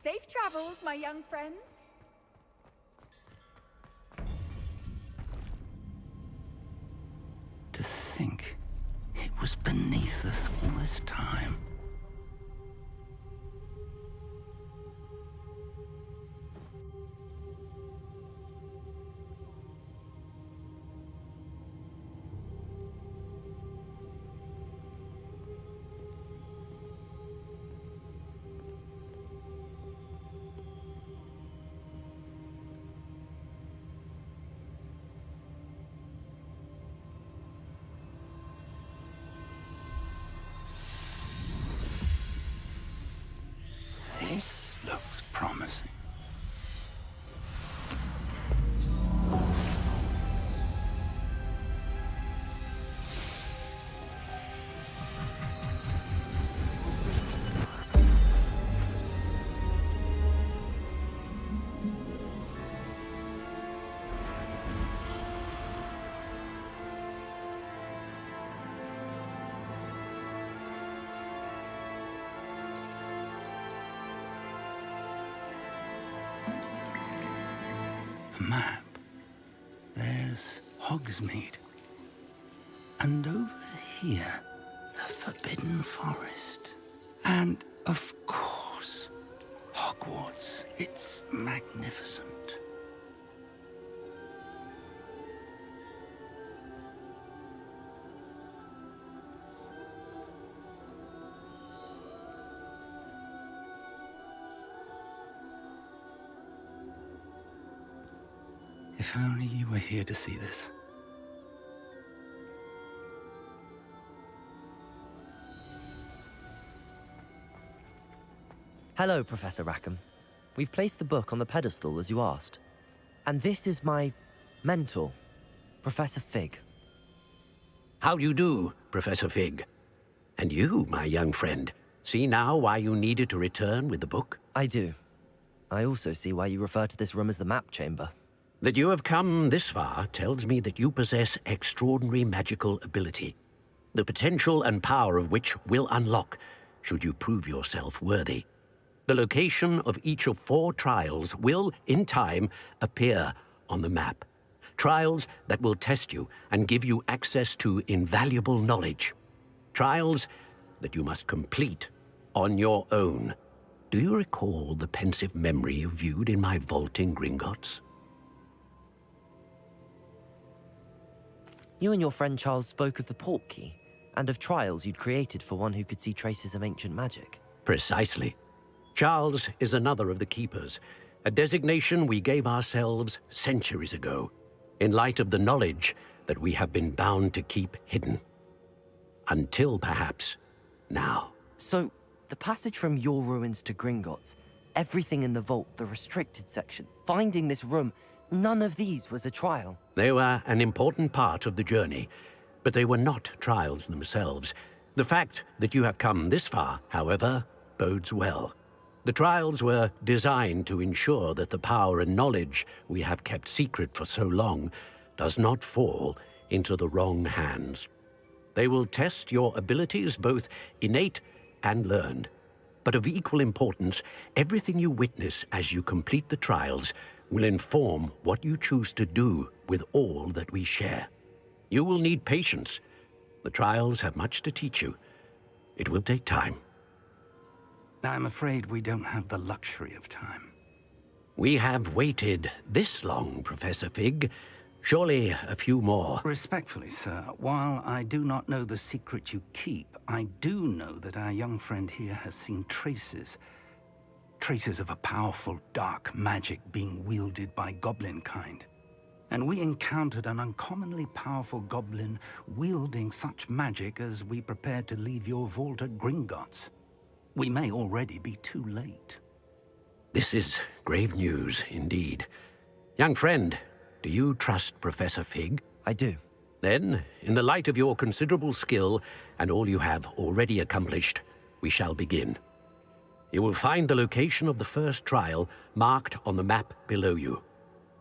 Safe travels, my young friends. To think it was beneath us all this time. This looks promising. A map. There's Hogsmeade. And over here, the Forbidden Forest. And, of course, Hogwarts. It's magnificent. If only you were here to see this. Hello, Professor Rackham. We've placed the book on the pedestal as you asked. And this is my mentor, Professor Fig. How do you do, Professor Fig? And you, my young friend, see now why you needed to return with the book? I do. I also see why you refer to this room as the map chamber. That you have come this far tells me that you possess extraordinary magical ability, the potential and power of which will unlock should you prove yourself worthy. The location of each of 4 trials will, in time, appear on the map. Trials that will test you and give you access to invaluable knowledge. Trials that you must complete on your own. Do you recall the pensive memory you viewed in my vault in Gringotts? You and your friend Charles spoke of the portkey, and of trials you'd created for one who could see traces of ancient magic. Precisely. Charles is another of the Keepers, a designation we gave ourselves centuries ago, in light of the knowledge that we have been bound to keep hidden. Until, perhaps, now. So, the passage from your ruins to Gringotts, everything in the vault, the restricted section, finding this room, none of these was a trial. They were an important part of the journey, but they were not trials themselves. The fact that you have come this far, however, bodes well. The trials were designed to ensure that the power and knowledge we have kept secret for so long does not fall into the wrong hands. They will test your abilities, both innate and learned. But of equal importance, everything you witness as you complete the trials will inform what you choose to do with all that we share. You will need patience. The trials have much to teach you. It will take time. I'm afraid we don't have the luxury of time. We have waited this long, Professor Fig. Surely a few more. Respectfully, sir, while I do not know the secret you keep, I do know that our young friend here has seen traces of a powerful dark magic being wielded by goblin kind. And we encountered an uncommonly powerful goblin wielding such magic as we prepared to leave your vault at Gringotts. We may already be too late. This is grave news indeed. Young friend, do you trust Professor Fig? I do. Then, in the light of your considerable skill and all you have already accomplished, we shall begin. You will find the location of the first trial marked on the map below you.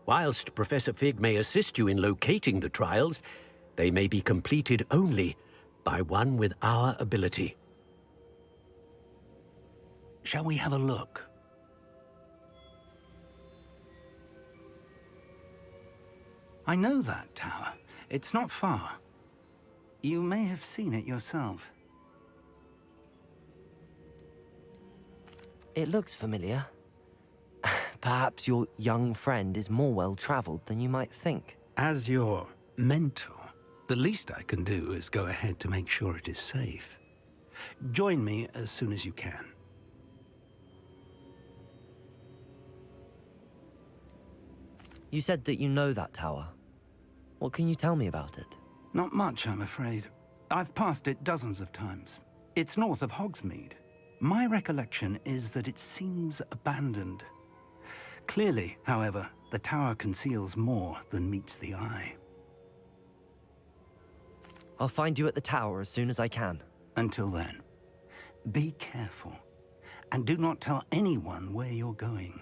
Whilst Professor Fig may assist you in locating the trials, they may be completed only by one with our ability. Shall we have a look? I know that tower. It's not far. You may have seen it yourself. It looks familiar. Perhaps your young friend is more well-traveled than you might think. As your mentor, the least I can do is go ahead to make sure it is safe. Join me as soon as you can. You said that you know that tower. What can you tell me about it? Not much, I'm afraid. I've passed it dozens of times. It's north of Hogsmeade. My recollection is that it seems abandoned. Clearly, however, the tower conceals more than meets the eye. I'll find you at the tower as soon as I can. Until then, be careful, and do not tell anyone where you're going.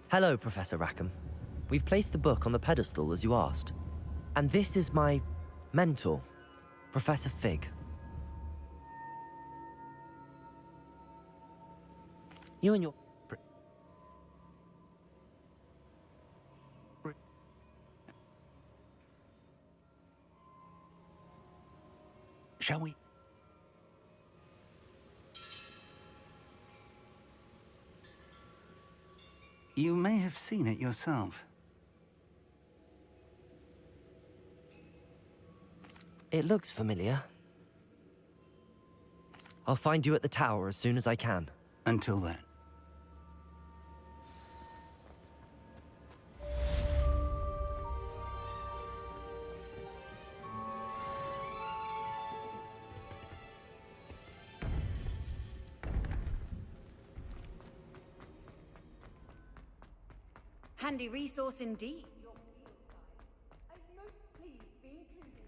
Hello, Professor Rackham. We've placed the book on the pedestal as you asked. And this is my mentor, Professor Fig. You and your... Shall we? You may have seen it yourself. It looks familiar. I'll find you at the tower as soon as I can. Until then. Handy resource indeed. I'm most pleased to be included.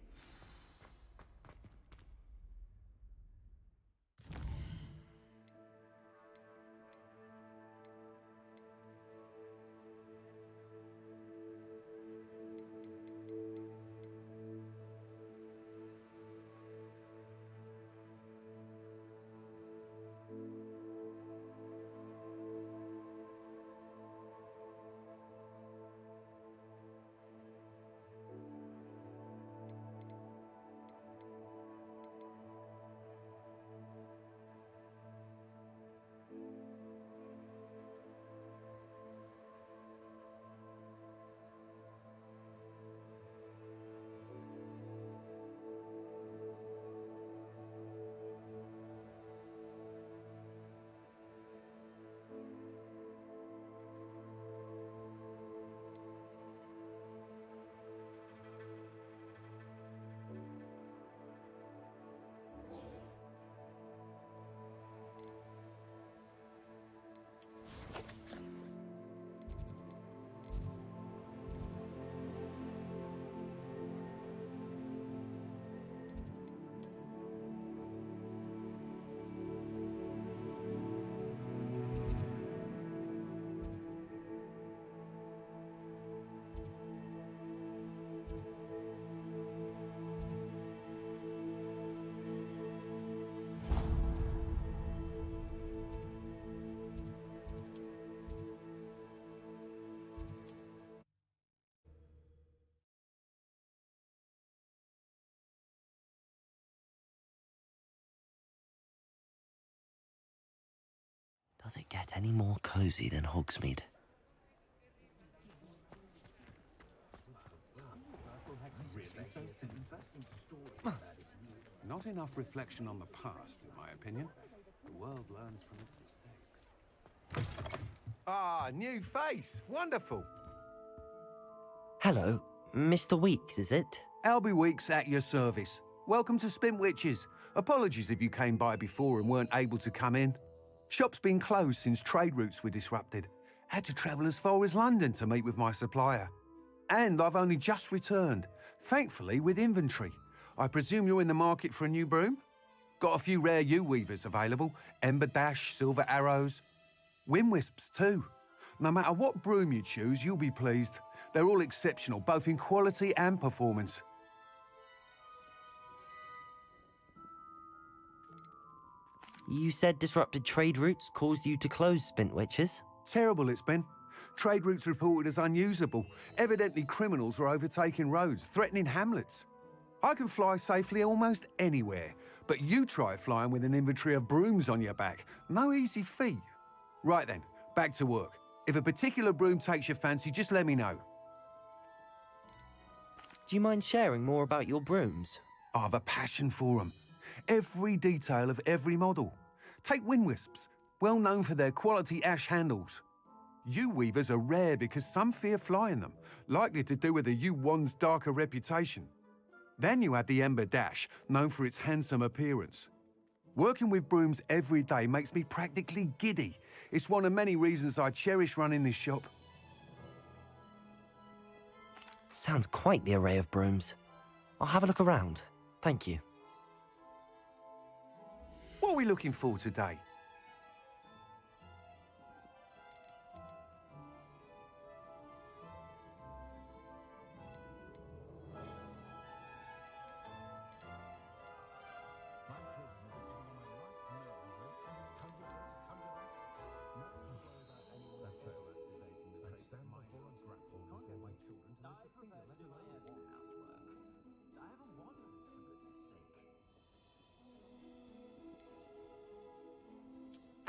Does it get any more cozy than Hogsmeade? Not enough reflection on the past, in my opinion. The world learns from its mistakes. Ah, new face. Wonderful. Hello, Mr. Weeks, is it? Albie Weeks at your service. Welcome to Spintwitches. Apologies if you came by before and weren't able to come in. Shop's been closed since trade routes were disrupted. Had to travel as far as London to meet with my supplier. And I've only just returned, thankfully with inventory. I presume you're in the market for a new broom? Got a few rare yew-weavers available. Ember Dash, Silver Arrows. Wind Wisps too. No matter what broom you choose, you'll be pleased. They're all exceptional, both in quality and performance. You said disrupted trade routes caused you to close Spintwitches? Terrible it's been. Trade routes reported as unusable. Evidently criminals were overtaking roads, threatening hamlets. I can fly safely almost anywhere, but you try flying with an inventory of brooms on your back. No easy feat. Right then, back to work. If a particular broom takes your fancy, just let me know. Do you mind sharing more about your brooms? I have a passion for them. Every detail of every model. Take Wind Wisps, well known for their quality ash handles. Yew weavers are rare because some fear flying them, likely to do with the yew wand's darker reputation. Then you have the Ember Dash, known for its handsome appearance. Working with brooms every day makes me practically giddy. It's one of many reasons I cherish running this shop. Sounds quite the array of brooms. I'll have a look around. Thank you. What are we looking for today?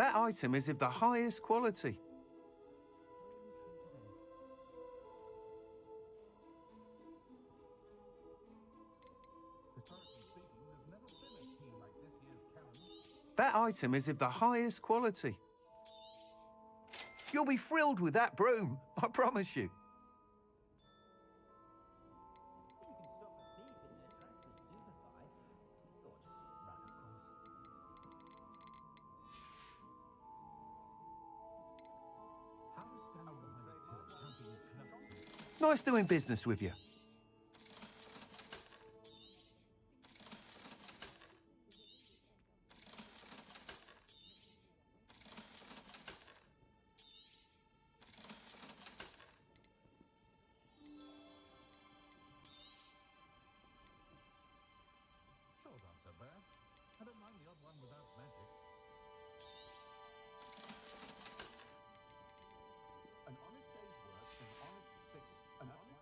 That item is of the highest quality. That item is of the highest quality. You'll be thrilled with that broom, I promise you. Nice doing business with you.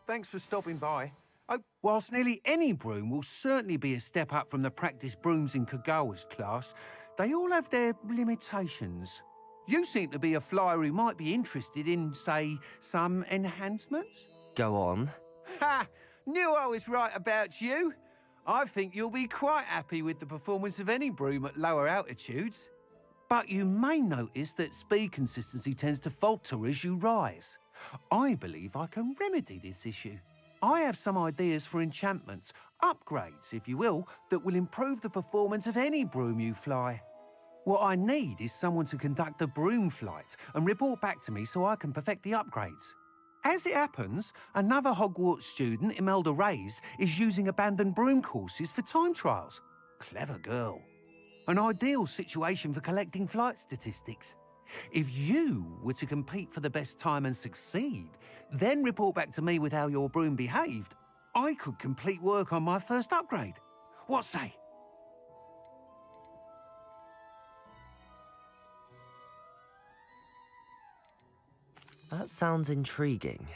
Thanks for stopping by. Oh, whilst nearly any broom will certainly be a step up from the practice brooms in Kagawa's class, they all have their limitations. You seem to be a flyer who might be interested in, say, some enhancements? Go on. Ha! Knew I was right about you. I think you'll be quite happy with the performance of any broom at lower altitudes. But you may notice that speed consistency tends to falter as you rise. I believe I can remedy this issue. I have some ideas for enchantments, upgrades, if you will, that will improve the performance of any broom you fly. What I need is someone to conduct a broom flight and report back to me so I can perfect the upgrades. As it happens, another Hogwarts student, Imelda Reyes, is using abandoned broom courses for time trials. Clever girl. An ideal situation for collecting flight statistics. If you were to compete for the best time and succeed, then report back to me with how your broom behaved, I could complete work on my first upgrade. What say? That sounds intriguing.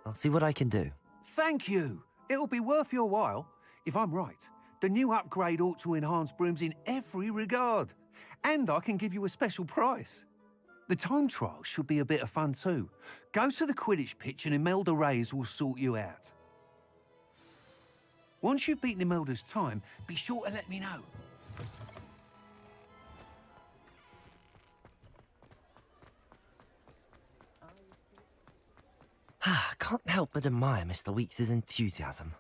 I'll see what I can do. Thank you. It'll be worth your while. If I'm right, the new upgrade ought to enhance brooms in every regard. And I can give you a special price. The time trial should be a bit of fun too. Go to the Quidditch pitch and Imelda Reyes will sort you out. Once you've beaten Imelda's time, be sure to let me know. Can't help but admire Mr. Weeks' enthusiasm.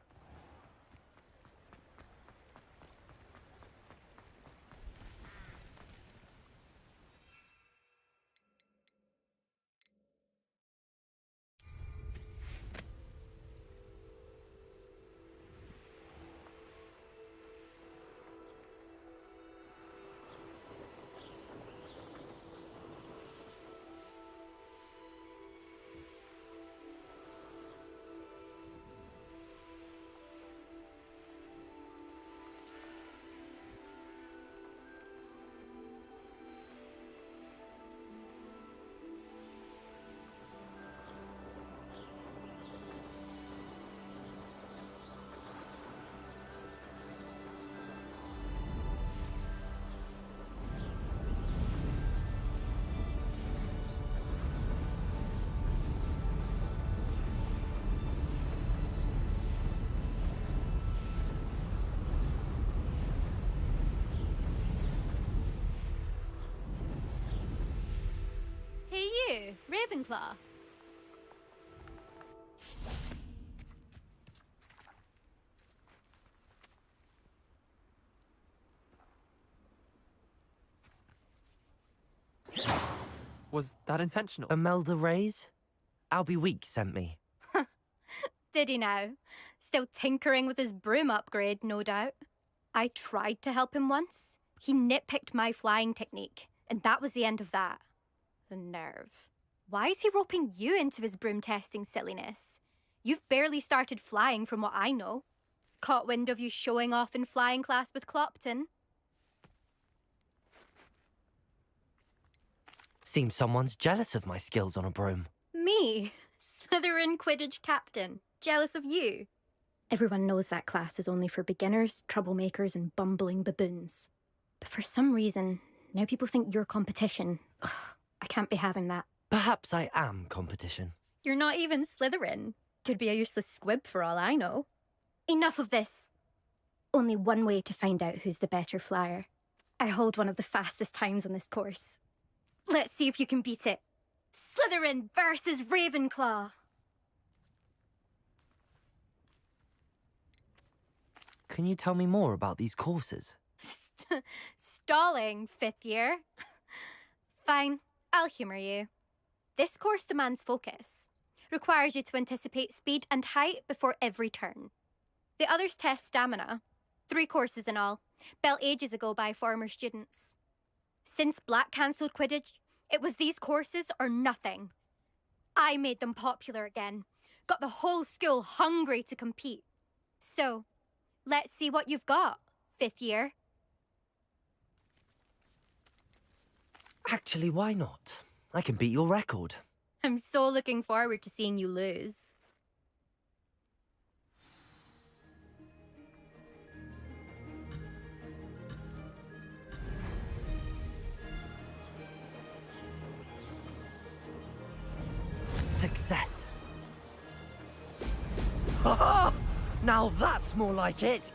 Hey you, Ravenclaw. Was that intentional? Imelda Reyes? Albie Weeks sent me. Did he now? Still tinkering with his broom upgrade, no doubt. I tried to help him once. He nitpicked my flying technique, and that was the end of that. The nerve. Why is he roping you into his broom testing silliness? You've barely started flying from what I know. Caught wind of you showing off in flying class with Clopton. Seems someone's jealous of my skills on a broom. Me? Slytherin Quidditch captain. Jealous of you? Everyone knows that class is only for beginners, troublemakers, and bumbling baboons. But for some reason, now people think you're competition. Ugh, I can't be having that. Perhaps I am competition. You're not even Slytherin. Could be a useless squib for all I know. Enough of this. Only one way to find out who's the better flyer. I hold one of the fastest times on this course. Let's see if you can beat it. Slytherin versus Ravenclaw. Can you tell me more about these courses? Stalling, fifth year. Fine, I'll humour you. This course demands focus. Requires you to anticipate speed and height before every turn. The others test stamina. 3 courses in all, built ages ago by former students. Since Black cancelled Quidditch, it was these courses or nothing. I made them popular again. Got the whole school hungry to compete. So, let's see what you've got, fifth year. Actually, why not? I can beat your record. I'm so looking forward to seeing you lose. Success. Ha! Now that's more like it.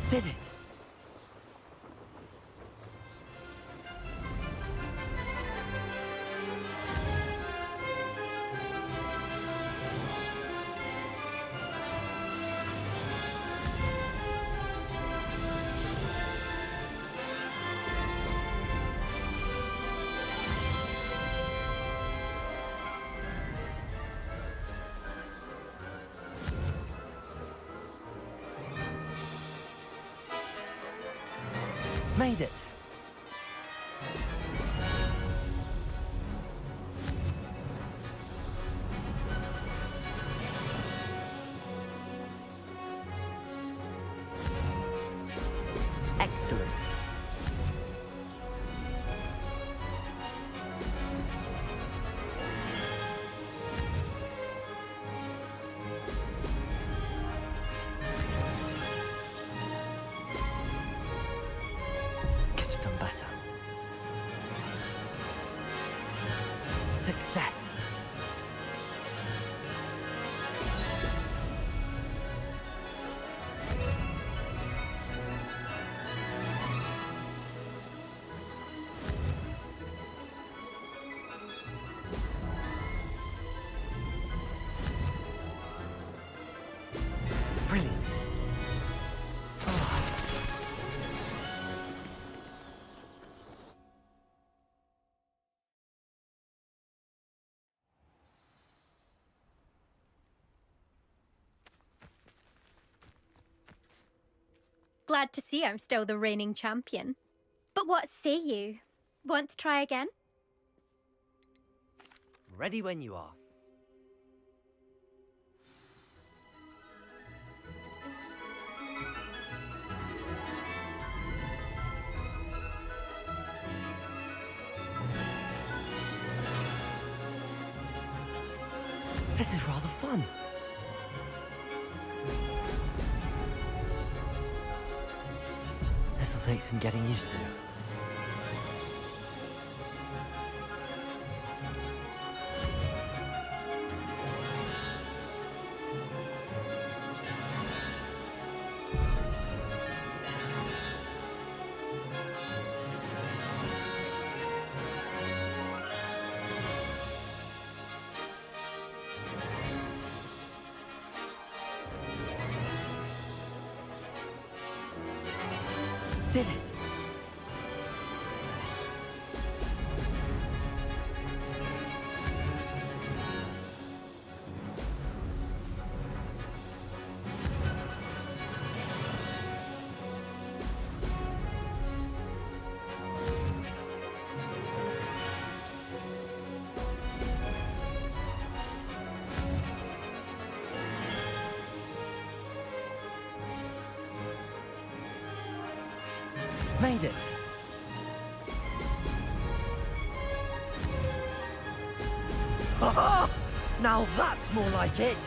Did it? Made it. Excellent. Could have done better. Success. Brilliant. Glad to see I'm still the reigning champion. But what say you? Want to try again? Ready when you are. This is rather fun. This'll take some getting used to. Did it! Made it! Ha-ha! Now that's more like it!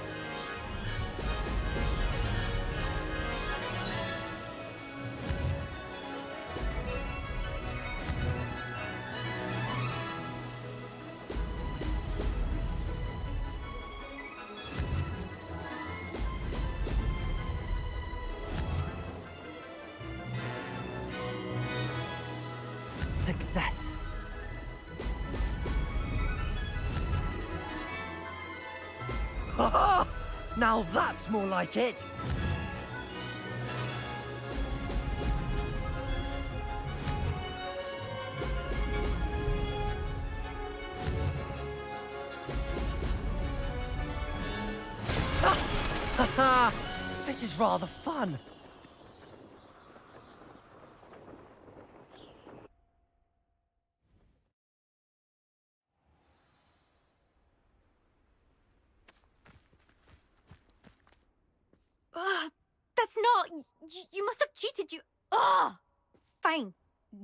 Success. Ha-ha! Now that's more like it! Ha-ha! This is rather fun. That's not... You must have cheated, you... Ugh! Fine.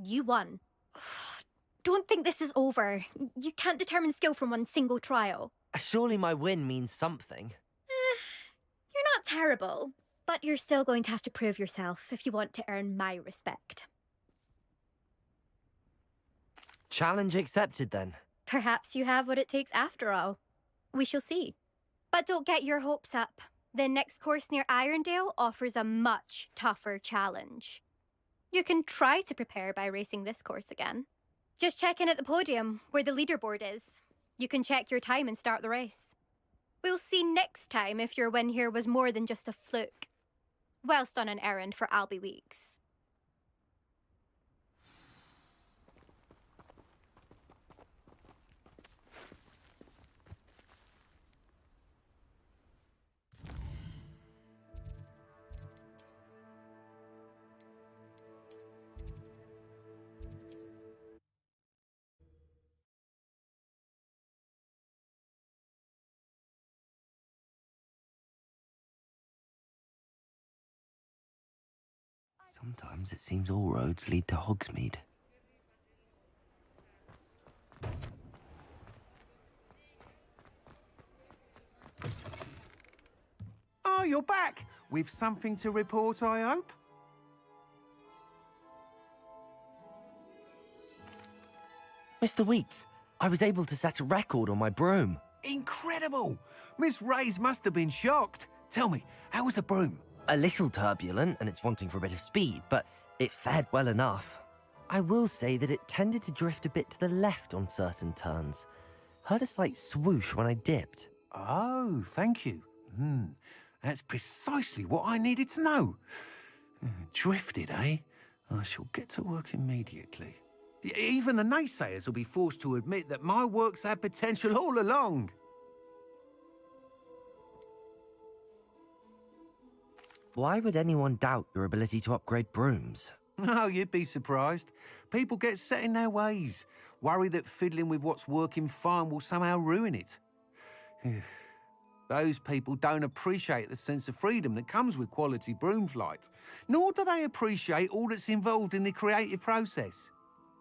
You won. Don't think this is over. You can't determine skill from one single trial. Surely my win means something. You're not terrible, but you're still going to have to prove yourself if you want to earn my respect. Challenge accepted, then. Perhaps you have what it takes after all. We shall see. But don't get your hopes up. The next course near Irondale offers a much tougher challenge. You can try to prepare by racing this course again. Just check in at the podium, where the leaderboard is. You can check your time and start the race. We'll see next time if your win here was more than just a fluke. Whilst on an errand for Albie Weeks. Sometimes it seems all roads lead to Hogsmeade. Oh, you're back! With something to report, I hope? Mr. Weeks, I was able to set a record on my broom. Incredible! Miss Reyes must have been shocked. Tell me, how was the broom? A little turbulent, and it's wanting for a bit of speed, but it fared well enough. I will say that it tended to drift a bit to the left on certain turns. Heard a slight swoosh when I dipped. Oh, thank you. That's precisely what I needed to know. Drifted, eh? I shall get to work immediately. Even the naysayers will be forced to admit that my work's had potential all along. Why would anyone doubt your ability to upgrade brooms? No, you'd be surprised. People get set in their ways, worry that fiddling with what's working fine will somehow ruin it. Those people don't appreciate the sense of freedom that comes with quality broom flight, nor do they appreciate all that's involved in the creative process.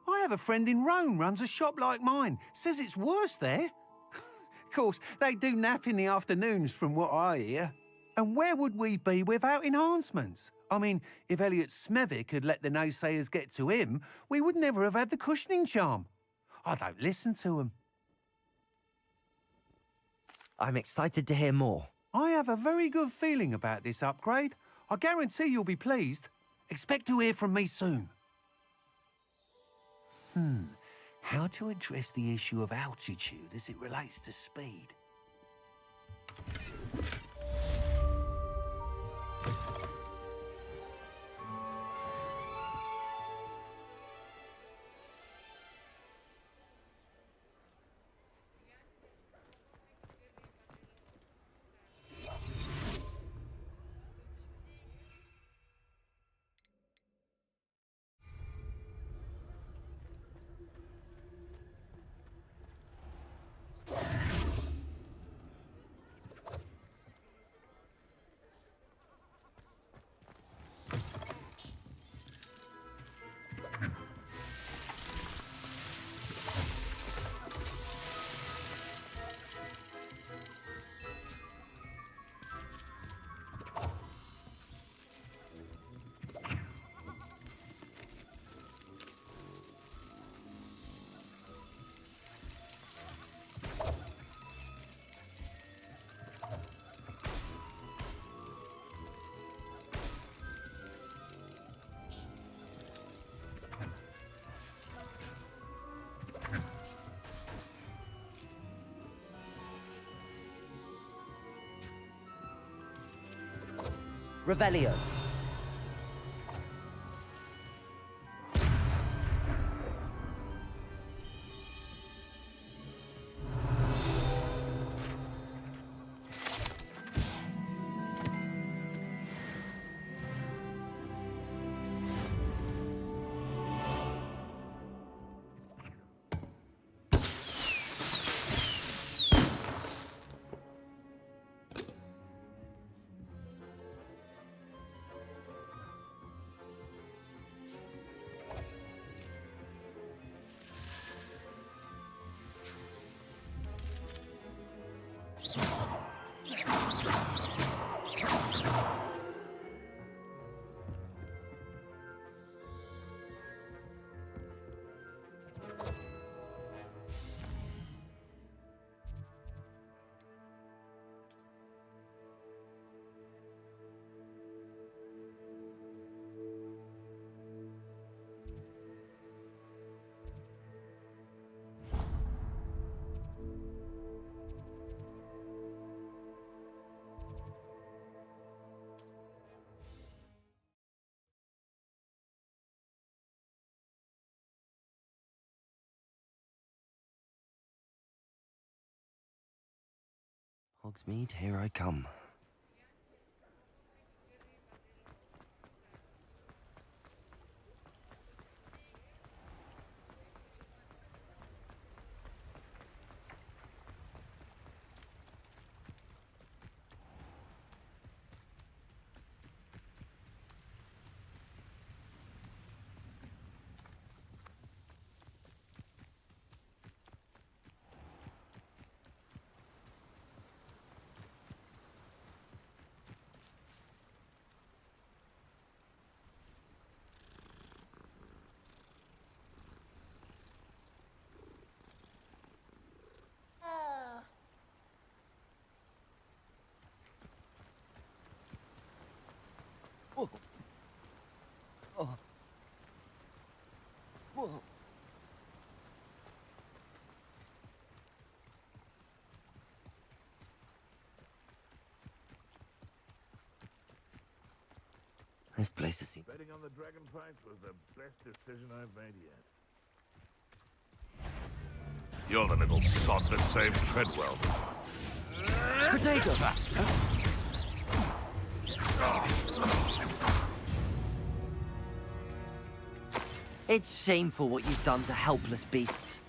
I have a friend in Rome runs a shop like mine, says it's worse there. Of course, they do nap in the afternoons from what I hear. And where would we be without enhancements? I mean, if Elliot Smethwick had let the naysayers get to him, we would never have had the cushioning charm. I don't listen to them. I'm excited to hear more. I have a very good feeling about this upgrade. I guarantee you'll be pleased. Expect to hear from me soon. How to address the issue of altitude as it relates to speed? Revelio. Hogsmeade, here I come. This place is... Betting on the dragon fights was the best decision I've made yet. You're the little sod that saved Treadwell. Potato! It's shameful what you've done to helpless beasts.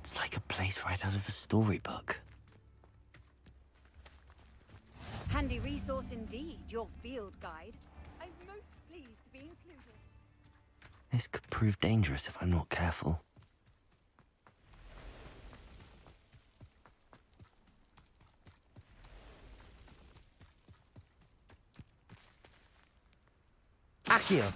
It's like a place right out of a storybook. Handy resource indeed, your field guide. I'm most pleased to be included. This could prove dangerous if I'm not careful. Accio!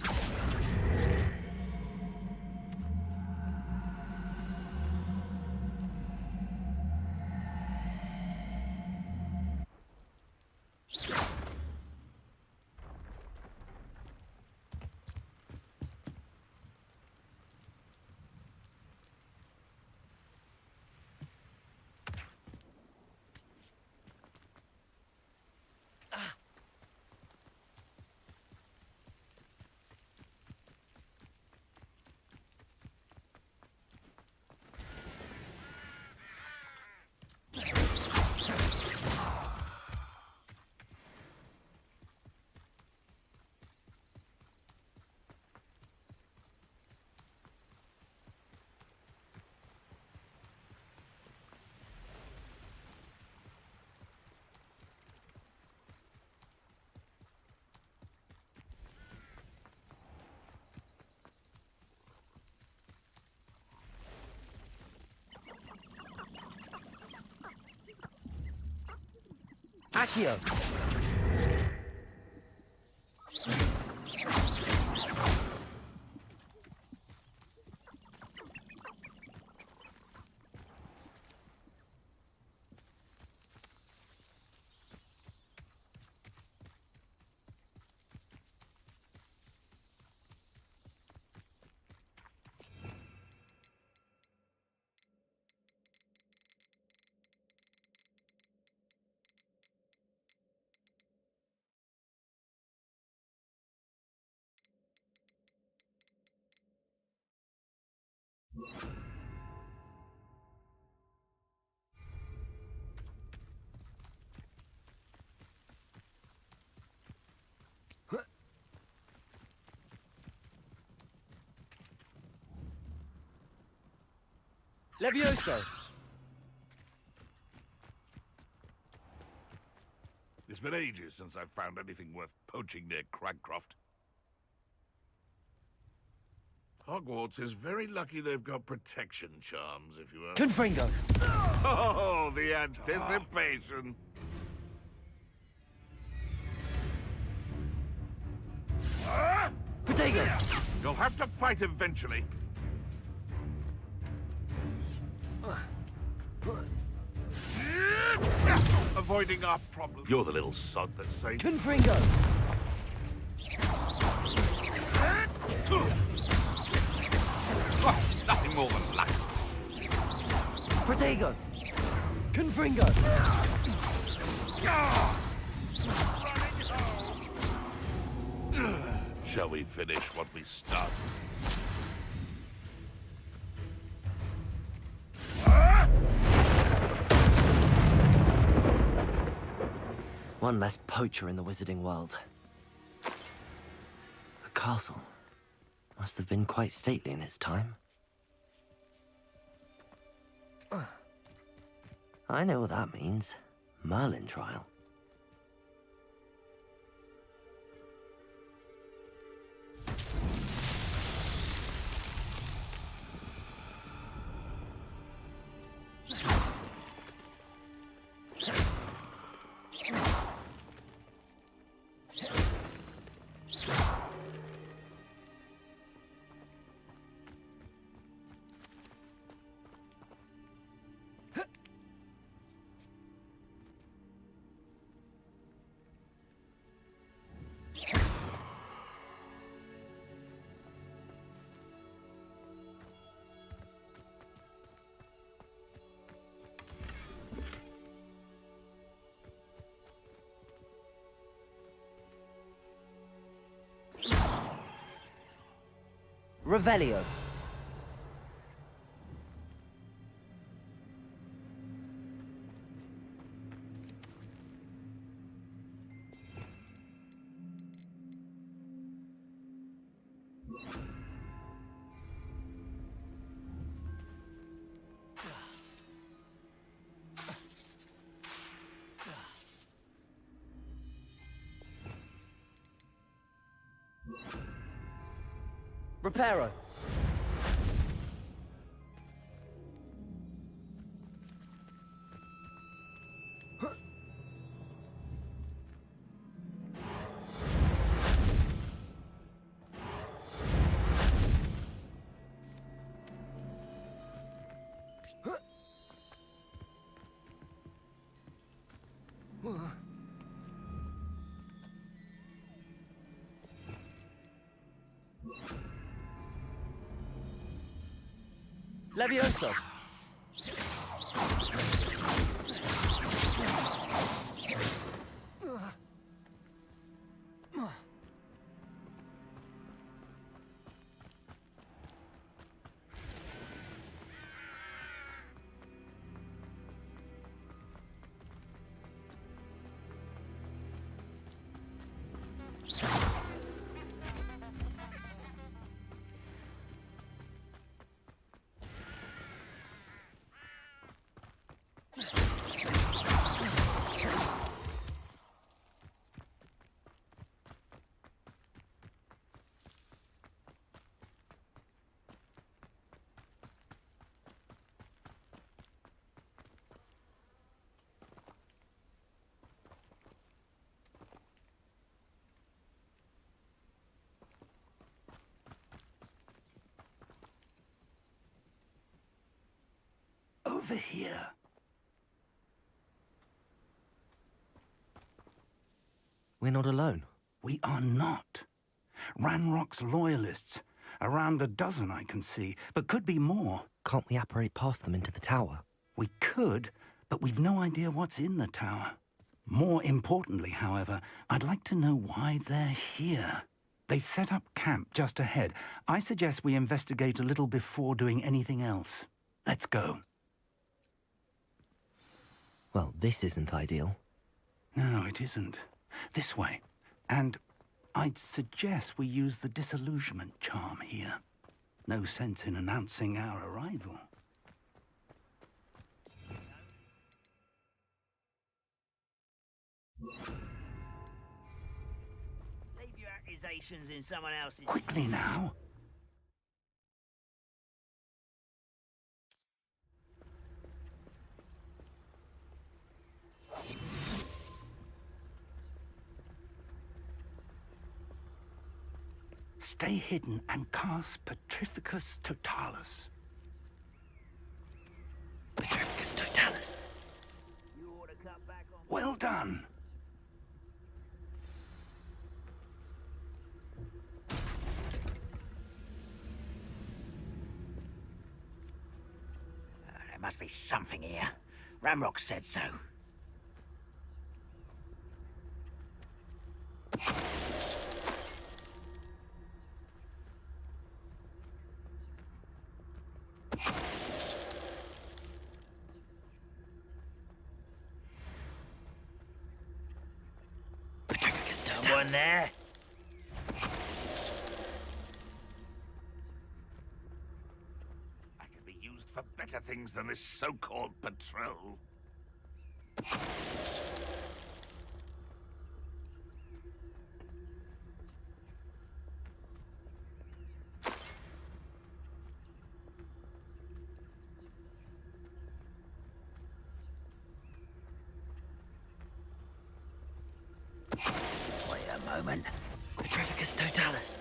Accio! Levioso! It's been ages since I've found anything worth poaching near Cragcroft. Hogwarts is very lucky they've got protection charms, if you will. Confringo! Oh, the anticipation! Potato! You'll have to fight eventually. Avoiding our problem. You're the little sod that saved. Confringo! Nothing more than luck. Protego! Confringo! Shall we finish what we started? One less poacher in the wizarding world. The castle must have been quite stately in its time. I know what that means. Merlin trial. Revelio. Reparo. Levioso. Over here. We're not alone. We are not. Ranrock's loyalists. Around a dozen I can see, but could be more. Can't we apparate past them into the tower? We could, but we've no idea what's in the tower. More importantly, however, I'd like to know why they're here. They've set up camp just ahead. I suggest we investigate a little before doing anything else. Let's go. Well, this isn't ideal. No, it isn't. This way. And I'd suggest we use the disillusionment charm here. No sense in announcing our arrival. Leave your accusations in someone else's... Quickly now. Stay hidden and cast Petrificus Totalis. Petrificus Totalis. You ought to cut back on... Well done. There must be something here. Ramrock said so. Petrificus Totalis. Someone there? I can be used for better things than this so-called patrol. Wait a moment. Petrificus Totalis.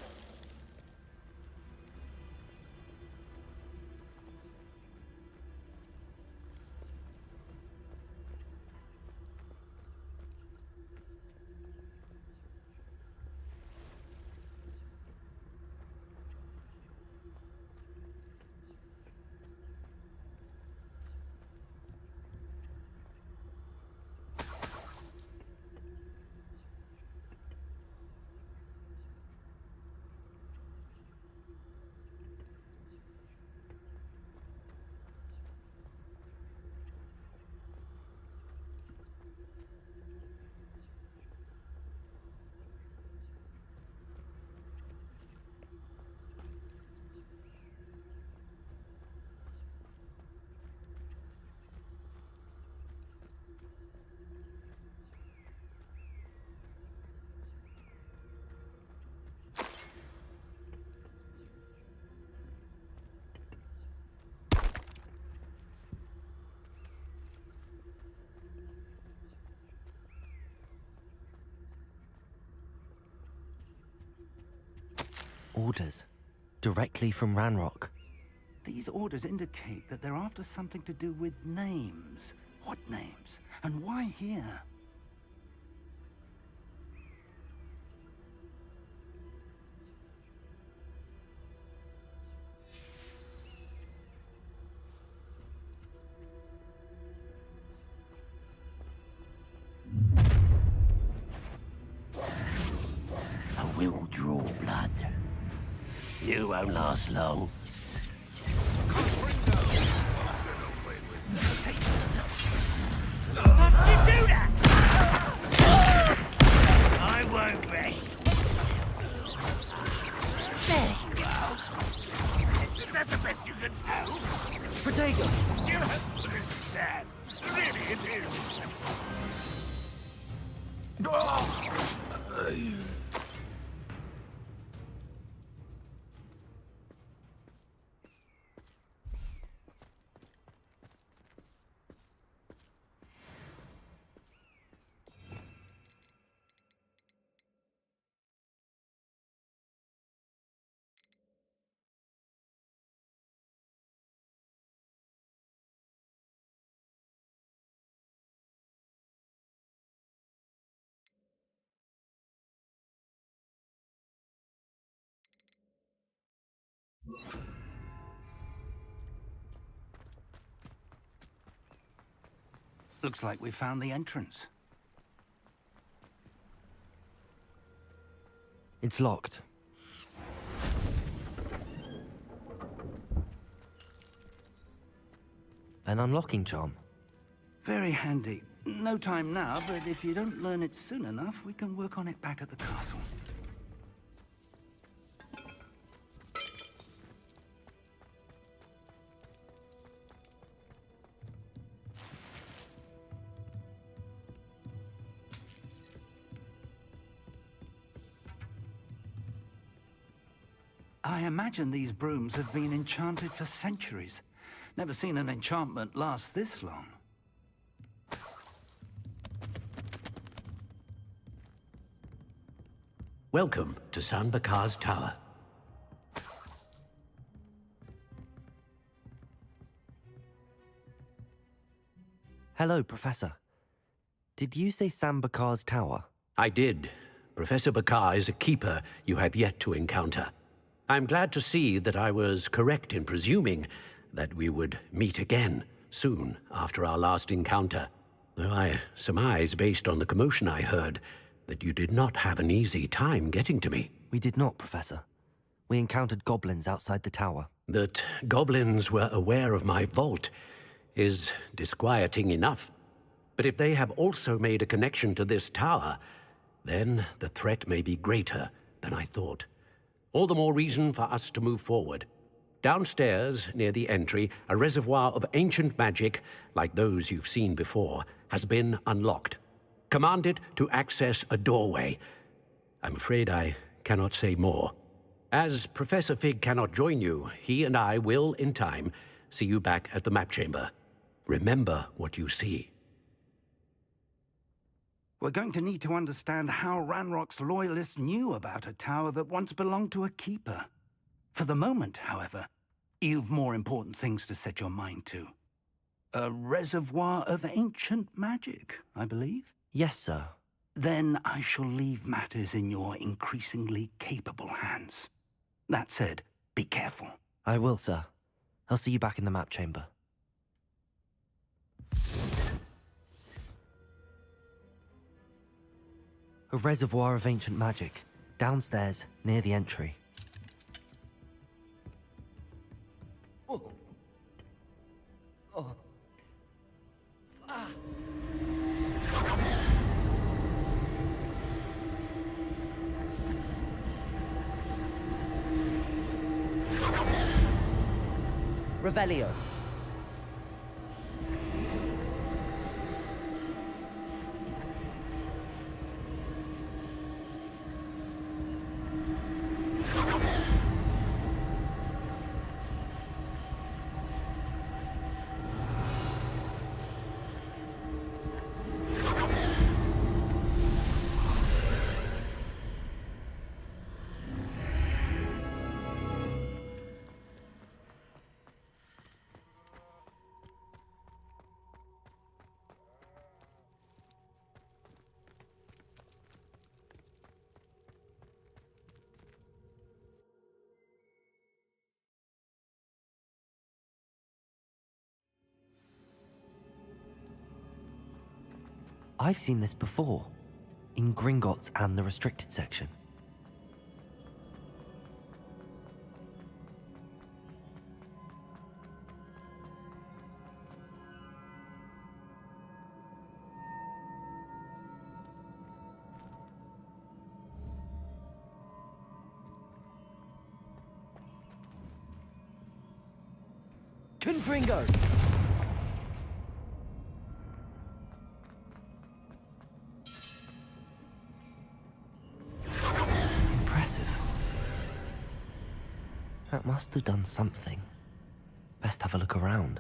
orders. Directly from Ranrock. These orders indicate that they're after something to do with names. What names? And why here? I will draw blood. You won't last long. How did you do that? I won't rest. There you go. Is that the best you can do? Protego! Still have... This is sad. Really, it is. Looks like we found the entrance. It's locked. An unlocking charm. Very handy. No time now, but if you don't learn it soon enough, we can work on it back at the castle. I imagine these brooms have been enchanted for centuries. Never seen an enchantment last this long. Welcome to San Bakar's Tower. Hello, Professor. Did you say Sam Bakar's tower? I did. Professor Bakar is a keeper you have yet to encounter. I'm glad to see that I was correct in presuming that we would meet again soon after our last encounter. Though I surmise, based on the commotion I heard, that you did not have an easy time getting to me. We did not, Professor. We encountered goblins outside the tower. That goblins were aware of my vault is disquieting enough. But if they have also made a connection to this tower, then the threat may be greater than I thought. All the more reason for us to move forward. Downstairs, near the entry, a reservoir of ancient magic, like those you've seen before, has been unlocked. Command it to access a doorway. I'm afraid I cannot say more. As Professor Fig cannot join you, he and I will, in time, see you back at the map chamber. Remember what you see. We're going to need to understand how Ranrock's loyalists knew about a tower that once belonged to a keeper. For the moment, however, you've more important things to set your mind to. A reservoir of ancient magic, I believe? Yes, sir. Then I shall leave matters in your increasingly capable hands. That said, be careful. I will, sir. I'll see you back in the map chamber. A reservoir of ancient magic, downstairs, near the entry. Oh. Oh. Ah. Revelio. I've seen this before, in Gringotts and the restricted section. Confringo! Impressive. That must have done something. Best have a look around.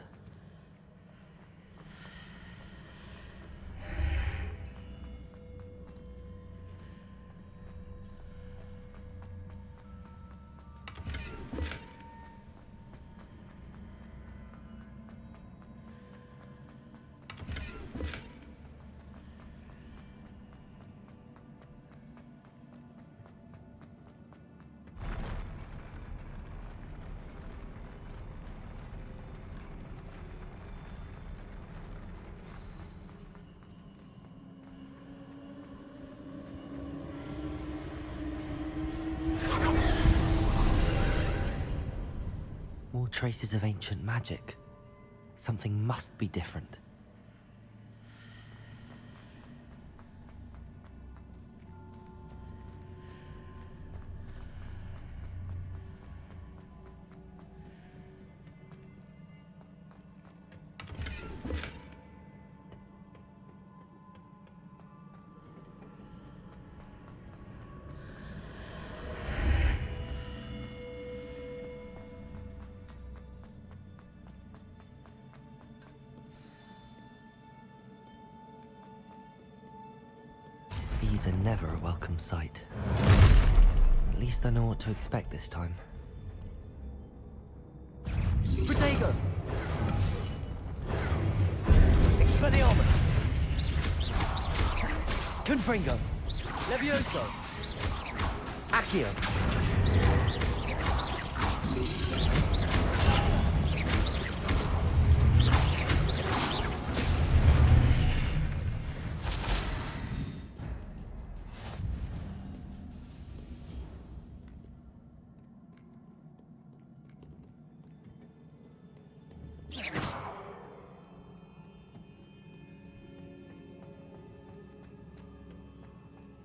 More traces of ancient magic. Something must be different. These are never a welcome sight. At least I know what to expect this time. Protego! Expelliarmus! Confringo! Levioso! Accio!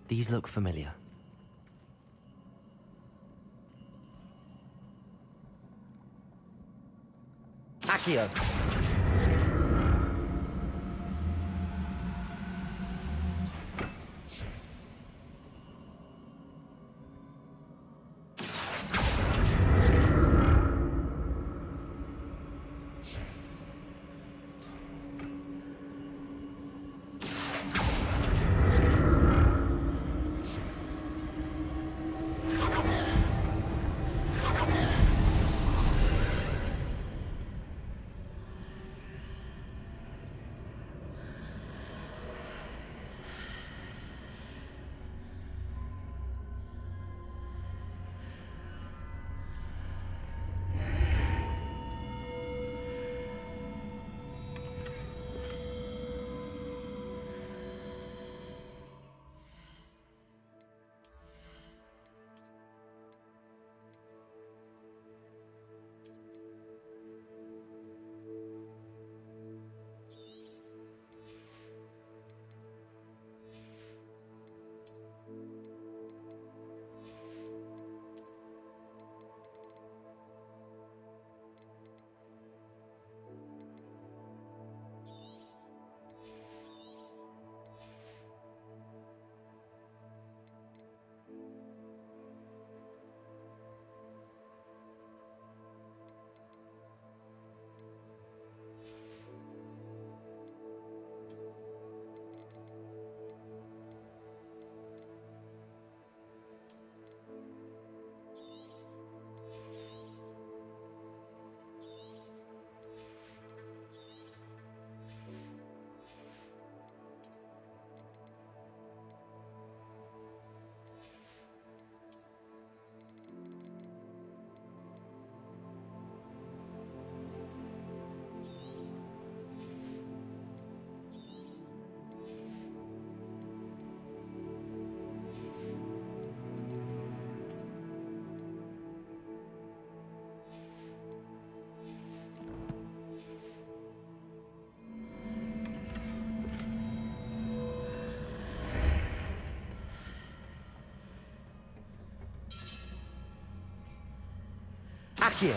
These look familiar. Accio! Accio.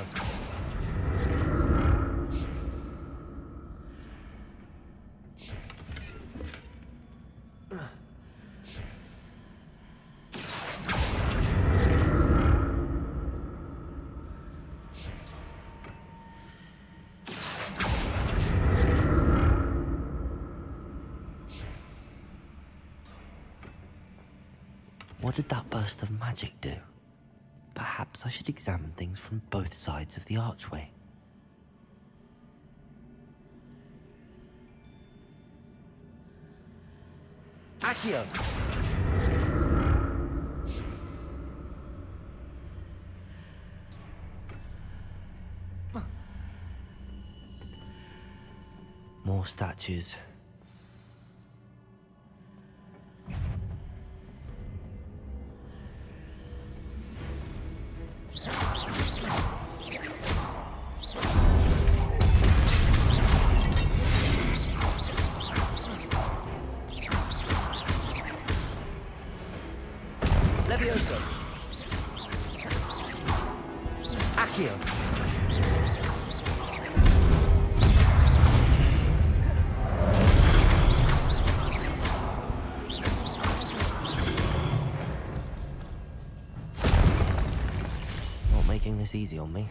What did that burst of magic do? Perhaps I should examine things from both sides of the archway. Accio. More statues. Levioso. Accio. Not making this easy on me.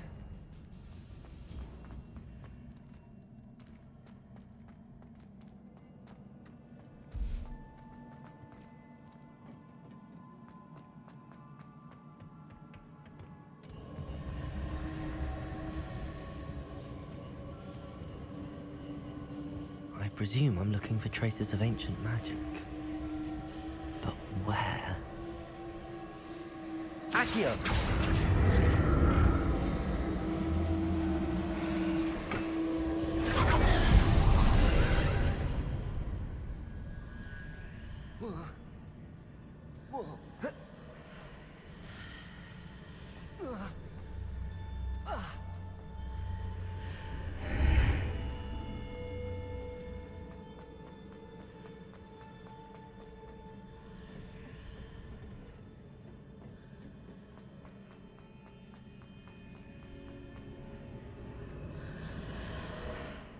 I presume I'm looking for traces of ancient magic. But where? Accio.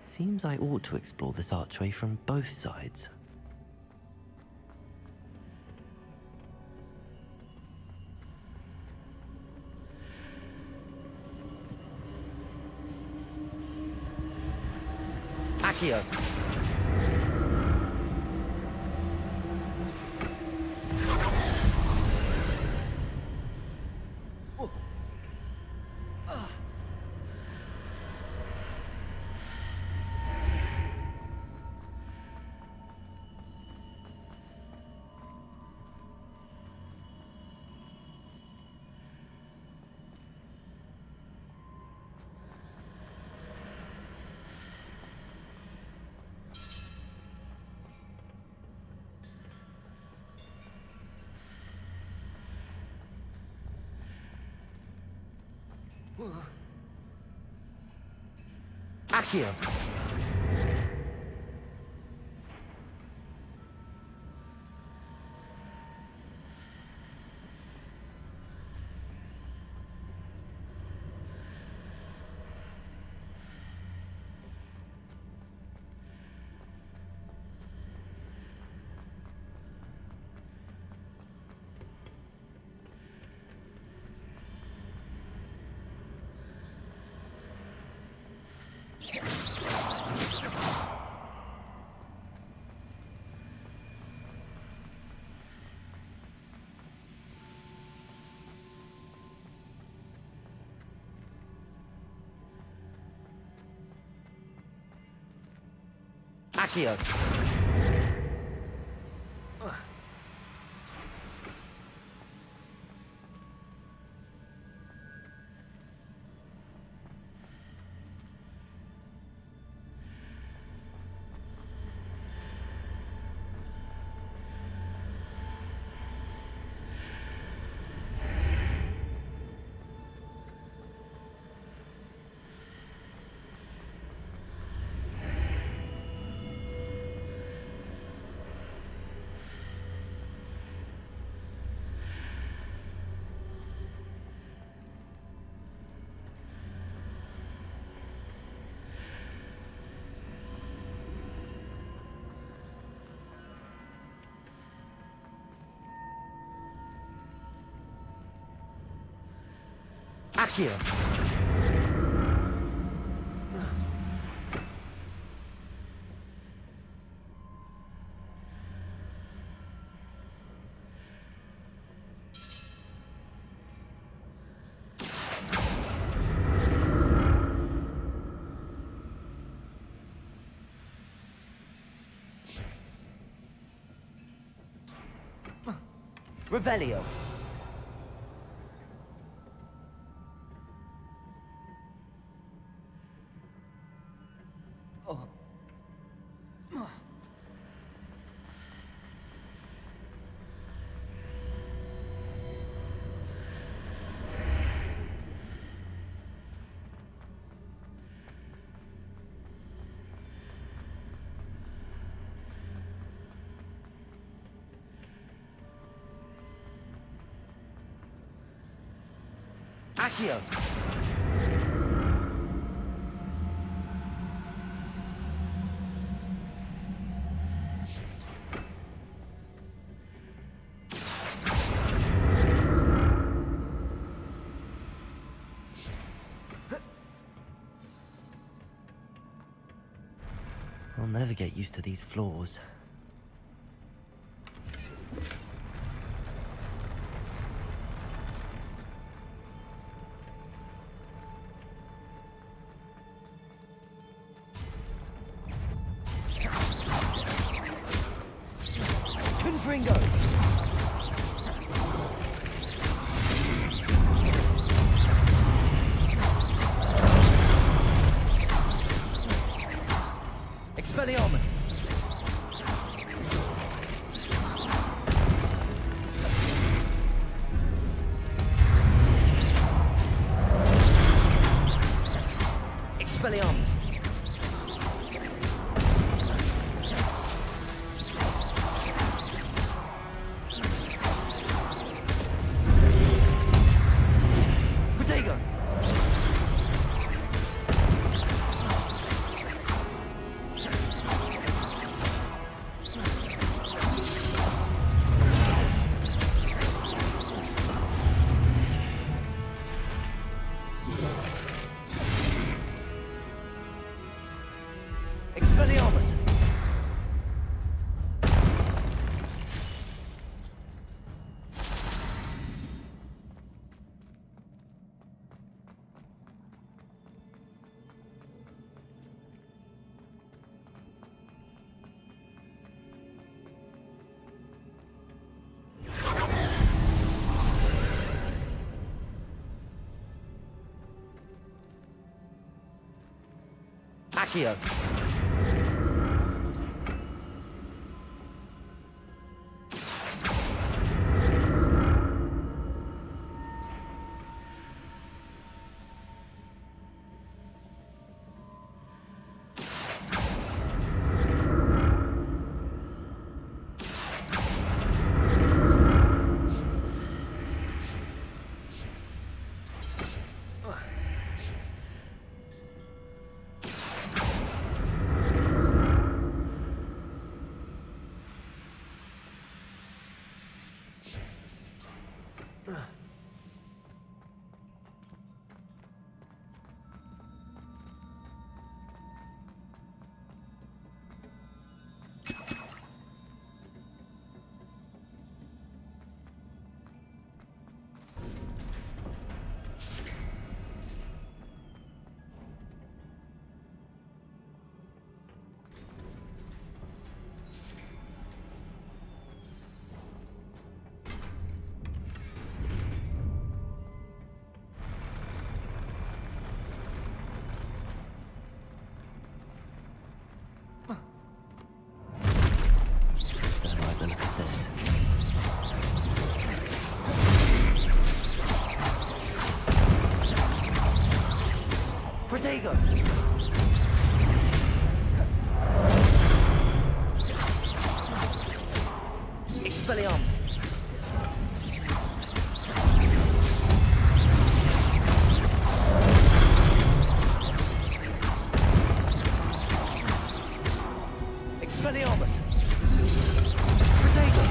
Seems I ought to explore this archway from both sides. Accio. Accio. Accio. Accio. Revelio. Accio. I'll never get used to these floors. Confringo! Expelliarmus! Expelliarmus! Protego! Expelliarmus! Accio. Don't like the look of this. Protego! Expelliarmus! Expelliarmus! Protego!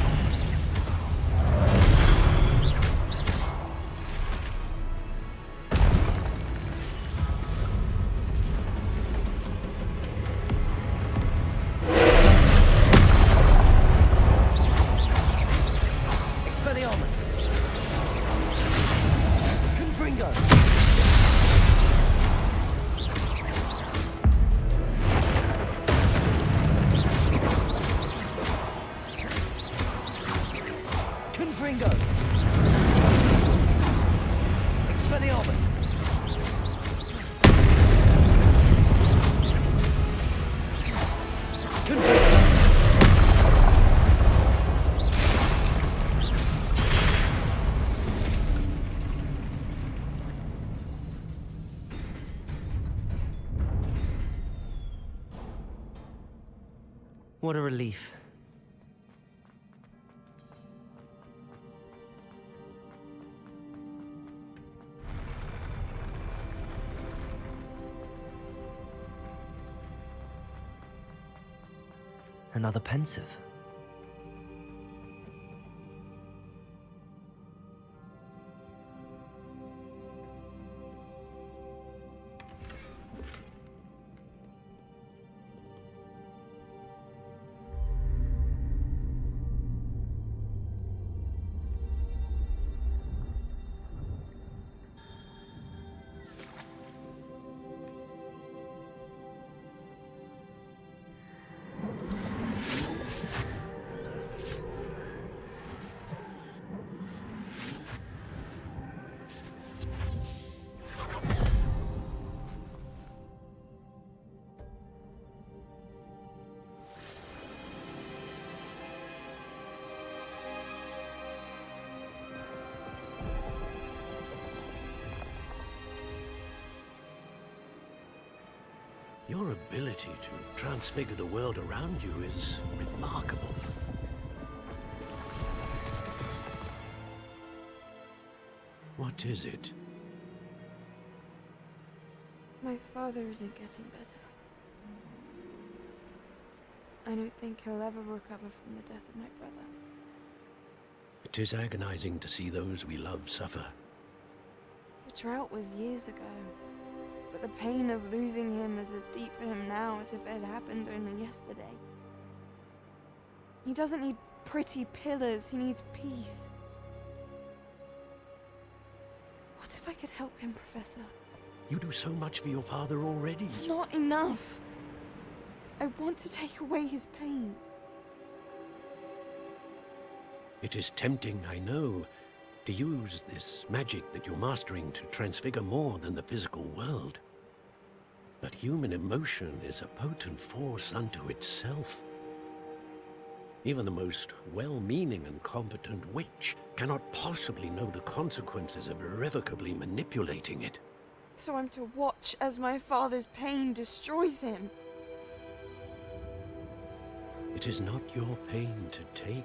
What a relief. Another pensive. Your ability to transfigure the world around you is remarkable. What is it? My father isn't getting better. I don't think he'll ever recover from the death of my brother. It is agonizing to see those we love suffer. The drought was years ago, but the pain of losing him is as deep for him now as if it had happened only yesterday. He doesn't need pretty pillars, he needs peace. What if I could help him, Professor? You do so much for your father already. It's not enough. I want to take away his pain. It is tempting, I know, to use this magic that you're mastering to transfigure more than the physical world. But human emotion is a potent force unto itself. Even the most well-meaning and competent witch cannot possibly know the consequences of irrevocably manipulating it. So I'm to watch as my father's pain destroys him. It is not your pain to take.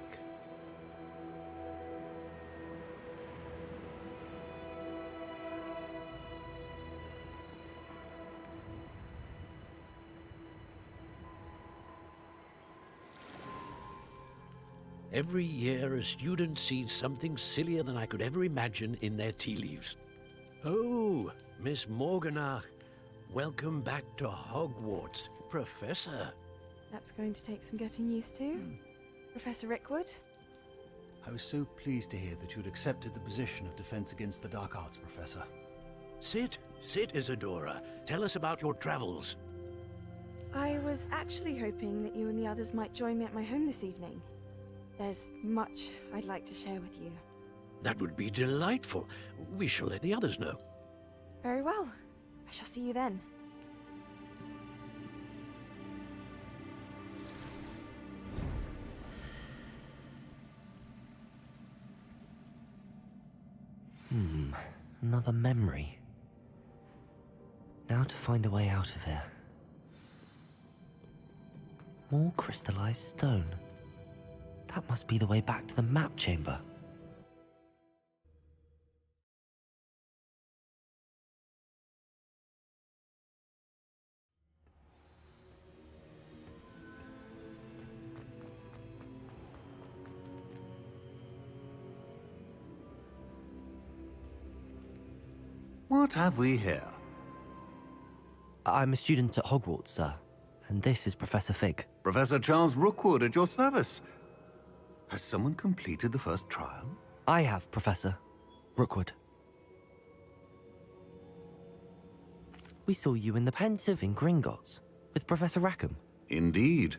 Every year, a student sees something sillier than I could ever imagine in their tea leaves. Oh, Miss Morganach, welcome back to Hogwarts, Professor. That's going to take some getting used to. Professor Rickwood? I was so pleased to hear that you'd accepted the position of Defense Against the Dark Arts, Professor. Sit, Isadora. Tell us about your travels. I was actually hoping that you and the others might join me at my home this evening. There's much I'd like to share with you. That would be delightful. We shall let the others know. Very well. I shall see you then. Another memory. Now to find a way out of here. More crystallized stone. That must be the way back to the map chamber. What have we here? I'm a student at Hogwarts, sir. And this is Professor Fig. Professor Charles Rookwood at your service. Has someone completed the first trial? I have, Professor Rookwood. We saw you in the Pensive in Gringotts with Professor Rackham. Indeed.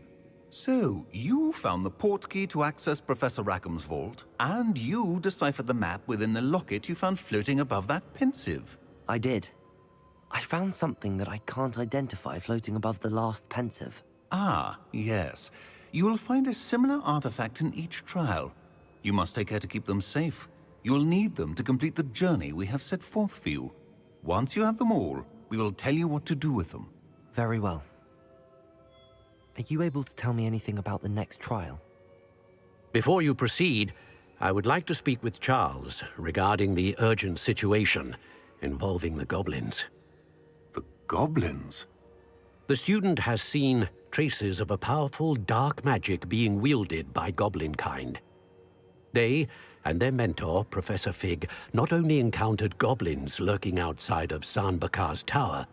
So, you found the portkey to access Professor Rackham's vault, and you deciphered the map within the locket you found floating above that Pensive. I did. I found something that I can't identify floating above the last Pensive. Ah, yes. You will find a similar artifact in each trial. You must take care to keep them safe. You will need them to complete the journey we have set forth for you. Once you have them all, we will tell you what to do with them. Very well. Are you able to tell me anything about the next trial? Before you proceed, I would like to speak with Charles regarding the urgent situation involving the goblins. The goblins? The student has seen traces of a powerful dark magic being wielded by goblin kind. They and their mentor, Professor Fig, not only encountered goblins lurking outside of San Bakar's tower,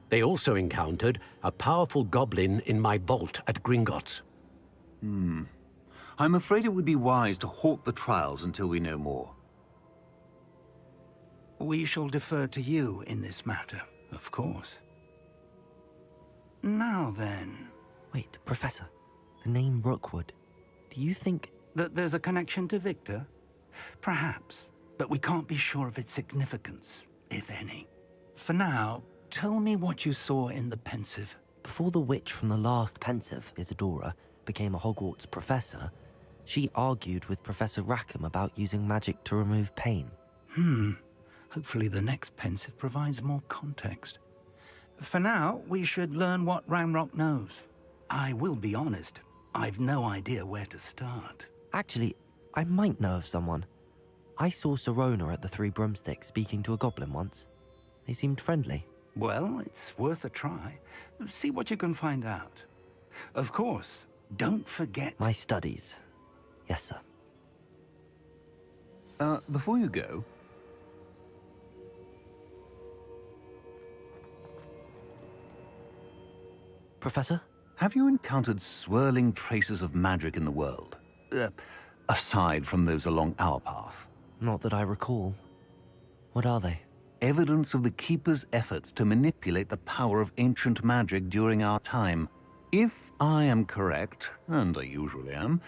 they also encountered a powerful goblin in my vault at Gringotts. I'm afraid it would be wise to halt the trials until we know more. We shall defer to you in this matter, of course. Now then... Wait, Professor. The name Rookwood. Do you think... that there's a connection to Victor? Perhaps, but we can't be sure of its significance, if any. For now, tell me what you saw in the Pensive. Before the witch from the last Pensive, Isadora, became a Hogwarts professor, she argued with Professor Rackham about using magic to remove pain. Hopefully the next Pensive provides more context. For now, we should learn what Ranrock knows. I will be honest, I've no idea where to start. Actually, I might know of someone. I saw Sirona at the Three Broomsticks speaking to a goblin once. They seemed friendly. Well, it's worth a try. See what you can find out. Of course, don't forget... My studies. Yes, sir. Before you go... Professor? Have you encountered swirling traces of magic in the world? Aside from those along our path? Not that I recall. What are they? Evidence of the Keeper's efforts to manipulate the power of ancient magic during our time. If I am correct, and I usually am,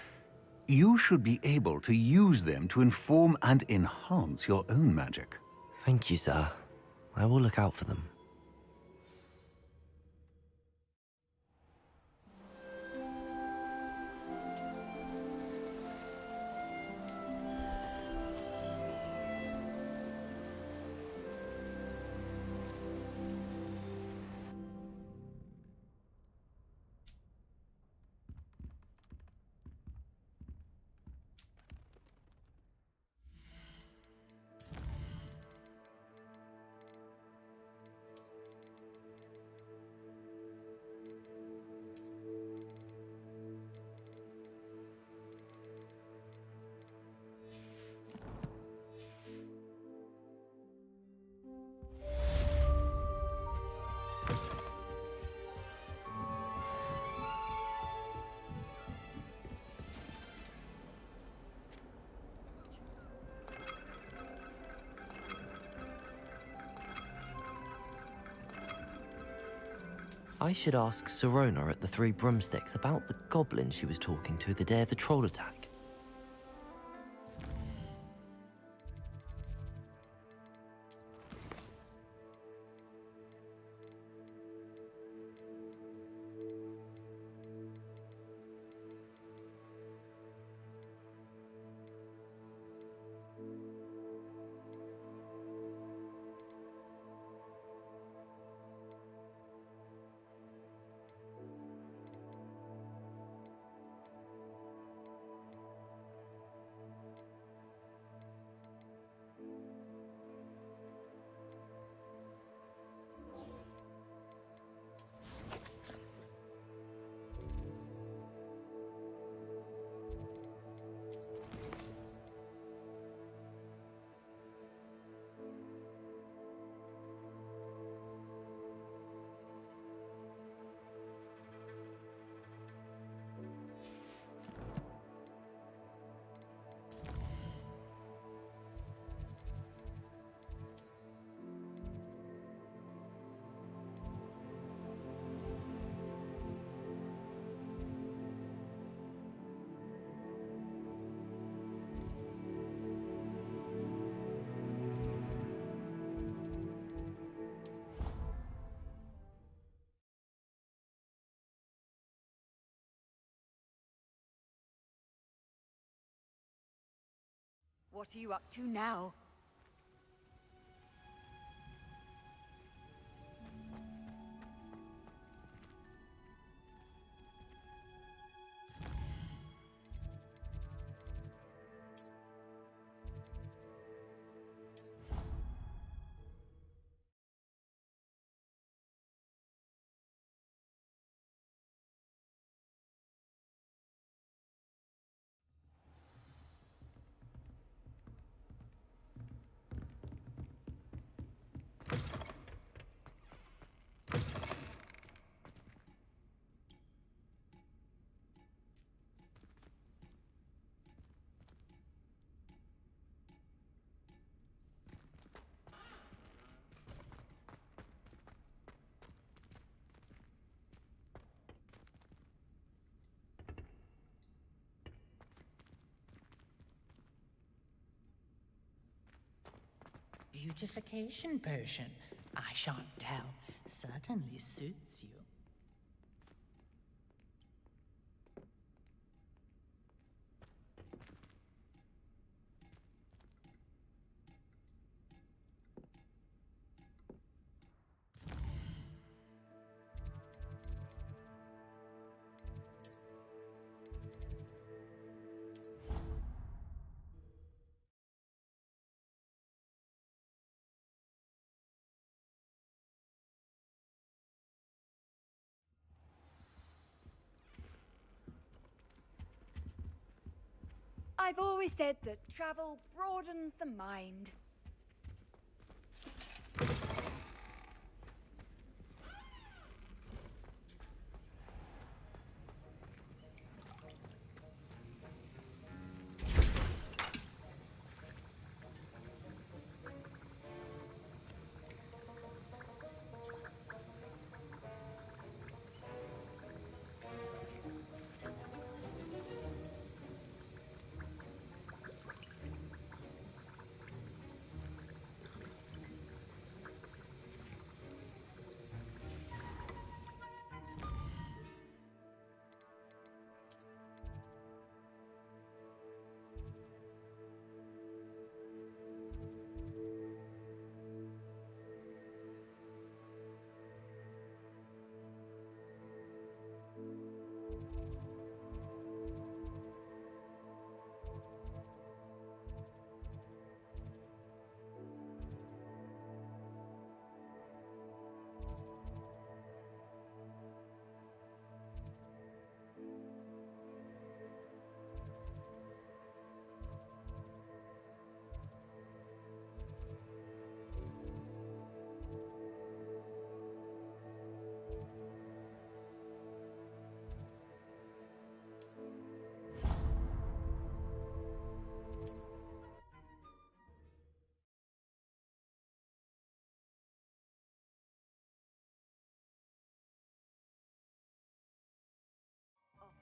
you should be able to use them to inform and enhance your own magic. Thank you, sir. I will look out for them. I should ask Sirona at the Three Broomsticks about the goblin she was talking to the day of the troll attack. What are you up to now? beautification potion. I shan't tell. Certainly suits you. I've always said that travel broadens the mind.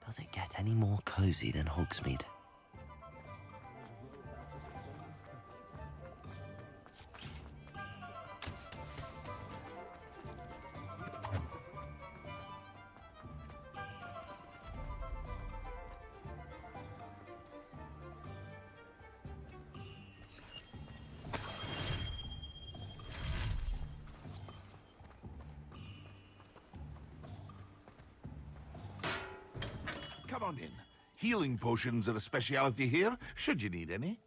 Does it get any more cozy than Hogsmeade? Come on in. Healing potions are a speciality here, should you need any.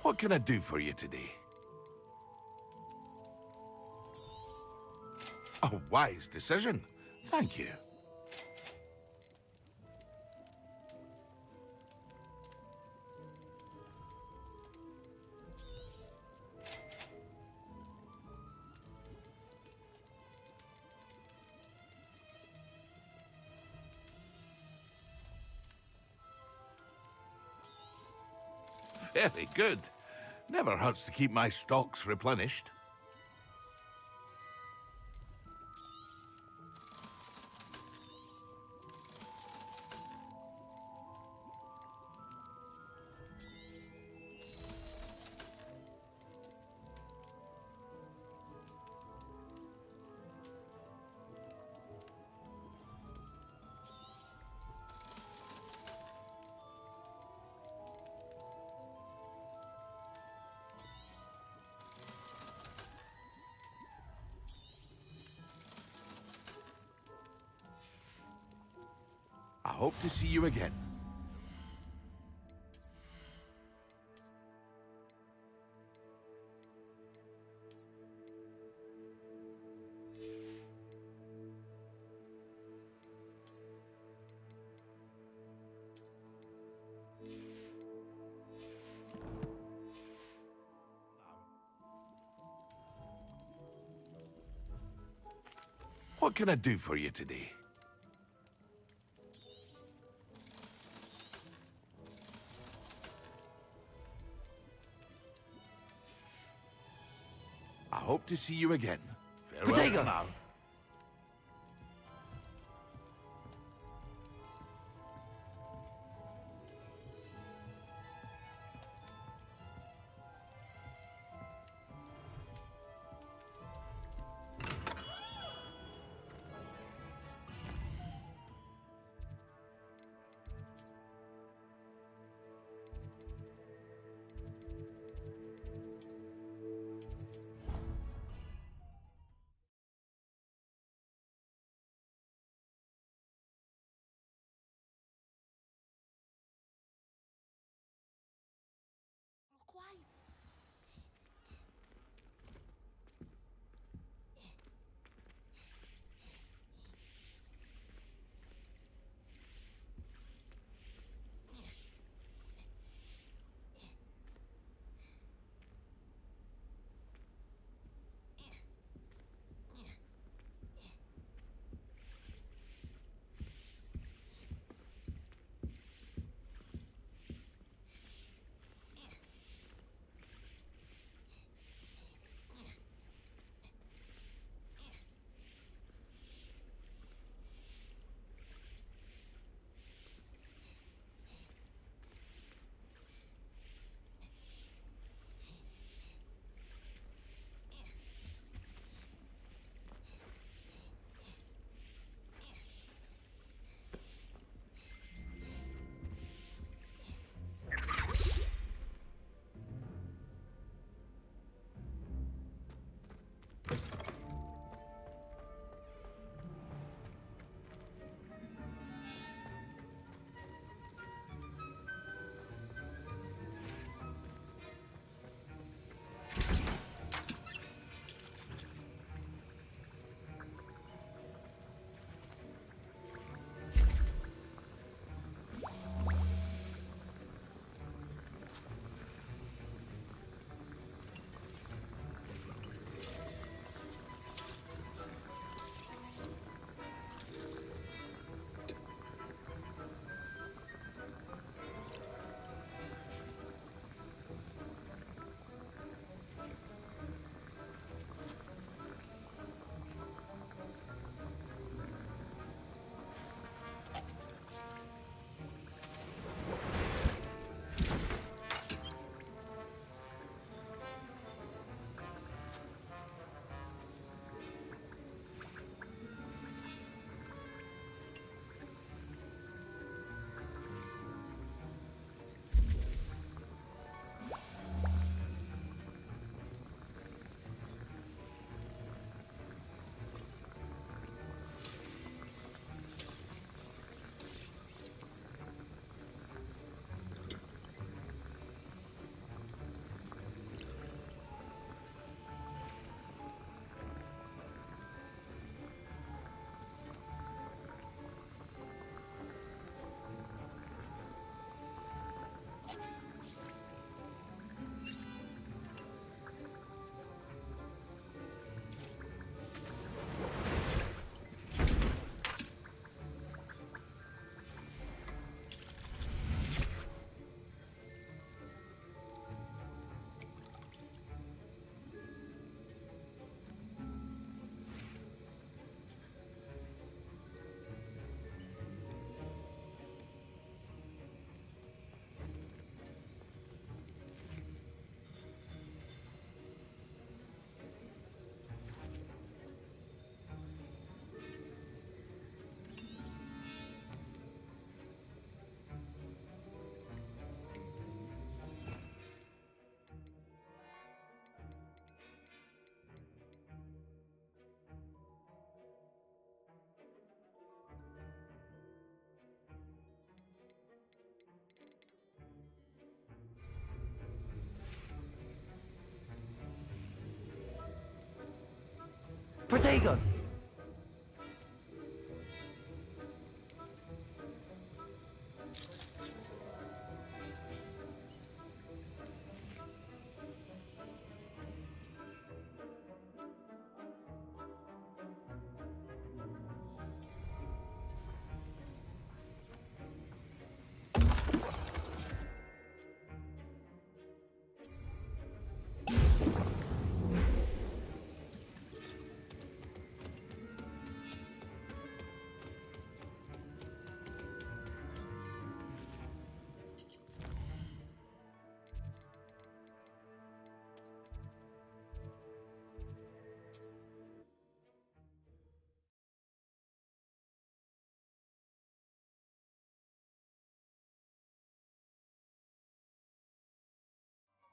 What can I do for you today? A wise decision. Thank you. Very good. Never hurts to keep my stocks replenished. I hope to see you again. What can I do for you today? I hope to see you again. Farewell for now. Protego!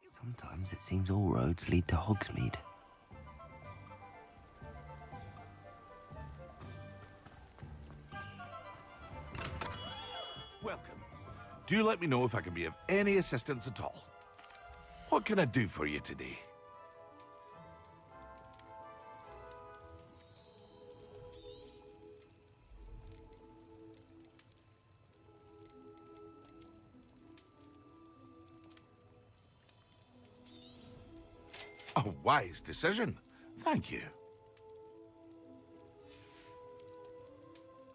Sometimes it seems all roads lead to Hogsmeade. Welcome. Do let me know if I can be of any assistance at all. What can I do for you today? A wise decision. Thank you.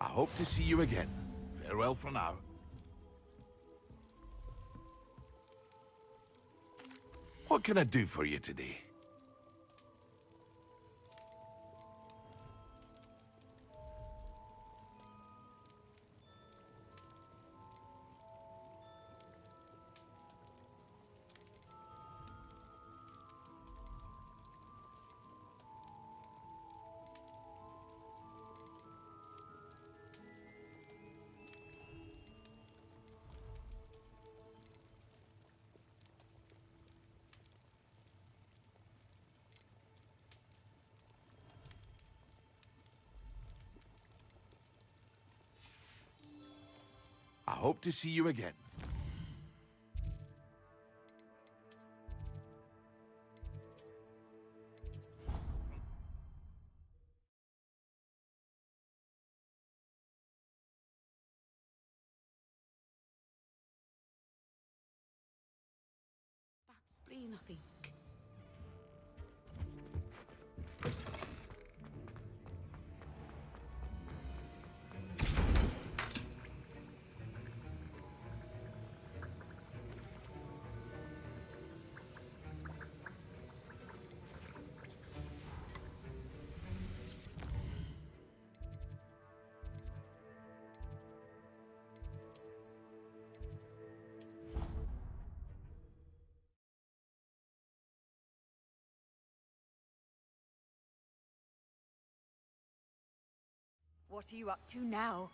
I hope to see you again. Farewell for now. What can I do for you today? I hope to see you again. Spleen, I think. What are you up to now?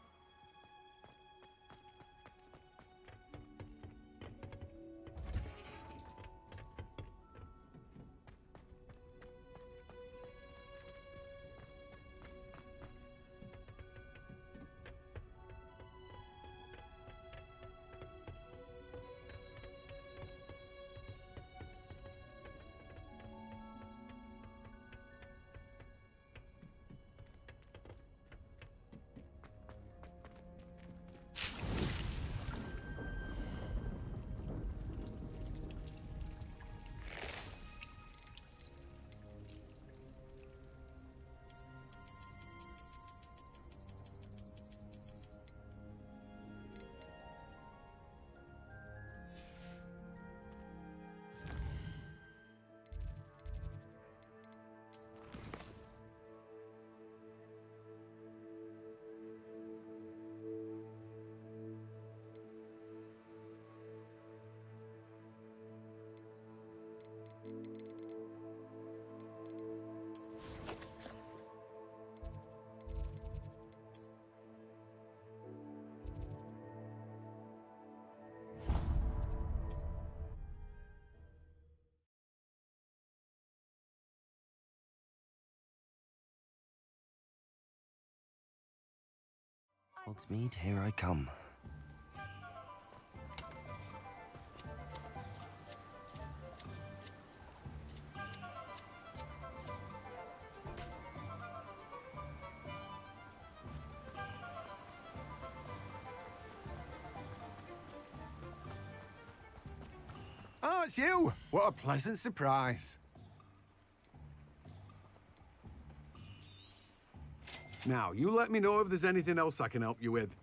Hogsmeade, here I come. it's you! What a pleasant surprise. Now, you let me know if there's anything else I can help you with.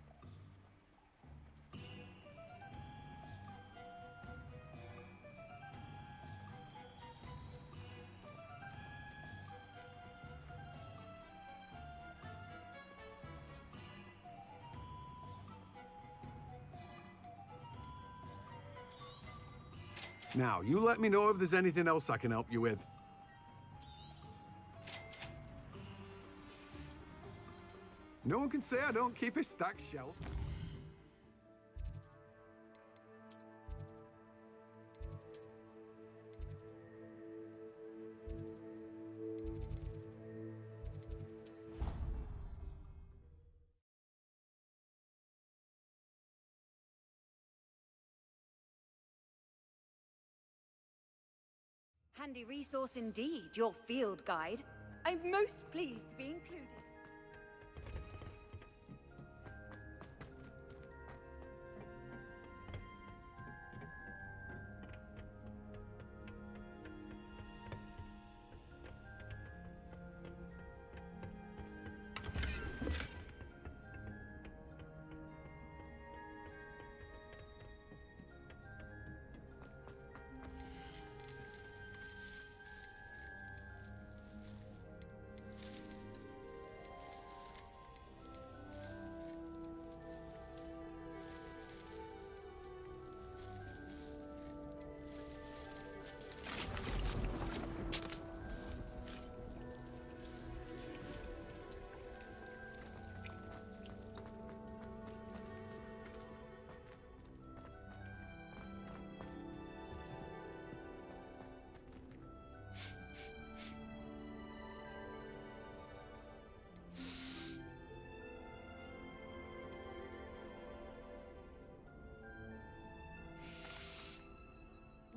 Now, you let me know if there's anything else I can help you with. No one can say I don't keep a stacked shelf. Handy resource indeed, your field guide. I'm most pleased to be included.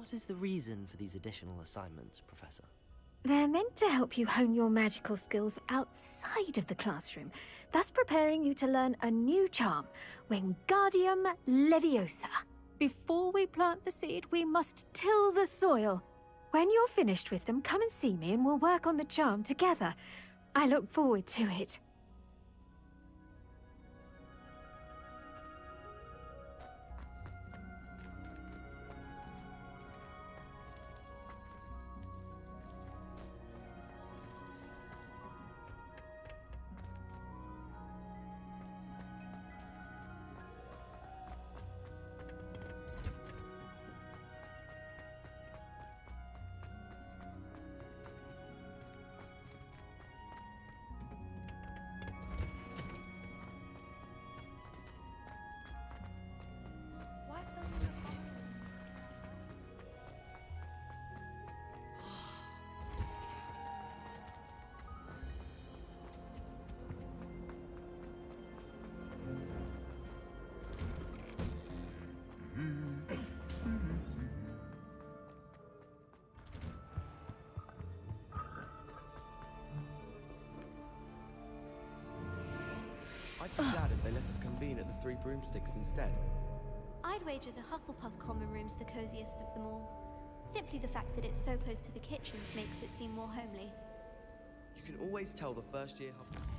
What is the reason for these additional assignments, Professor? They're meant to help you hone your magical skills outside of the classroom, thus preparing you to learn a new charm, Wingardium Leviosa. Before we plant the seed, we must till the soil. When you're finished with them, come and see me and we'll work on the charm together. I look forward to it. I'd be glad if they let us convene at the Three Broomsticks instead. I'd wager the Hufflepuff common room's the coziest of them all. Simply the fact that it's so close to the kitchens makes it seem more homely. You can always tell the first year Hufflepuff...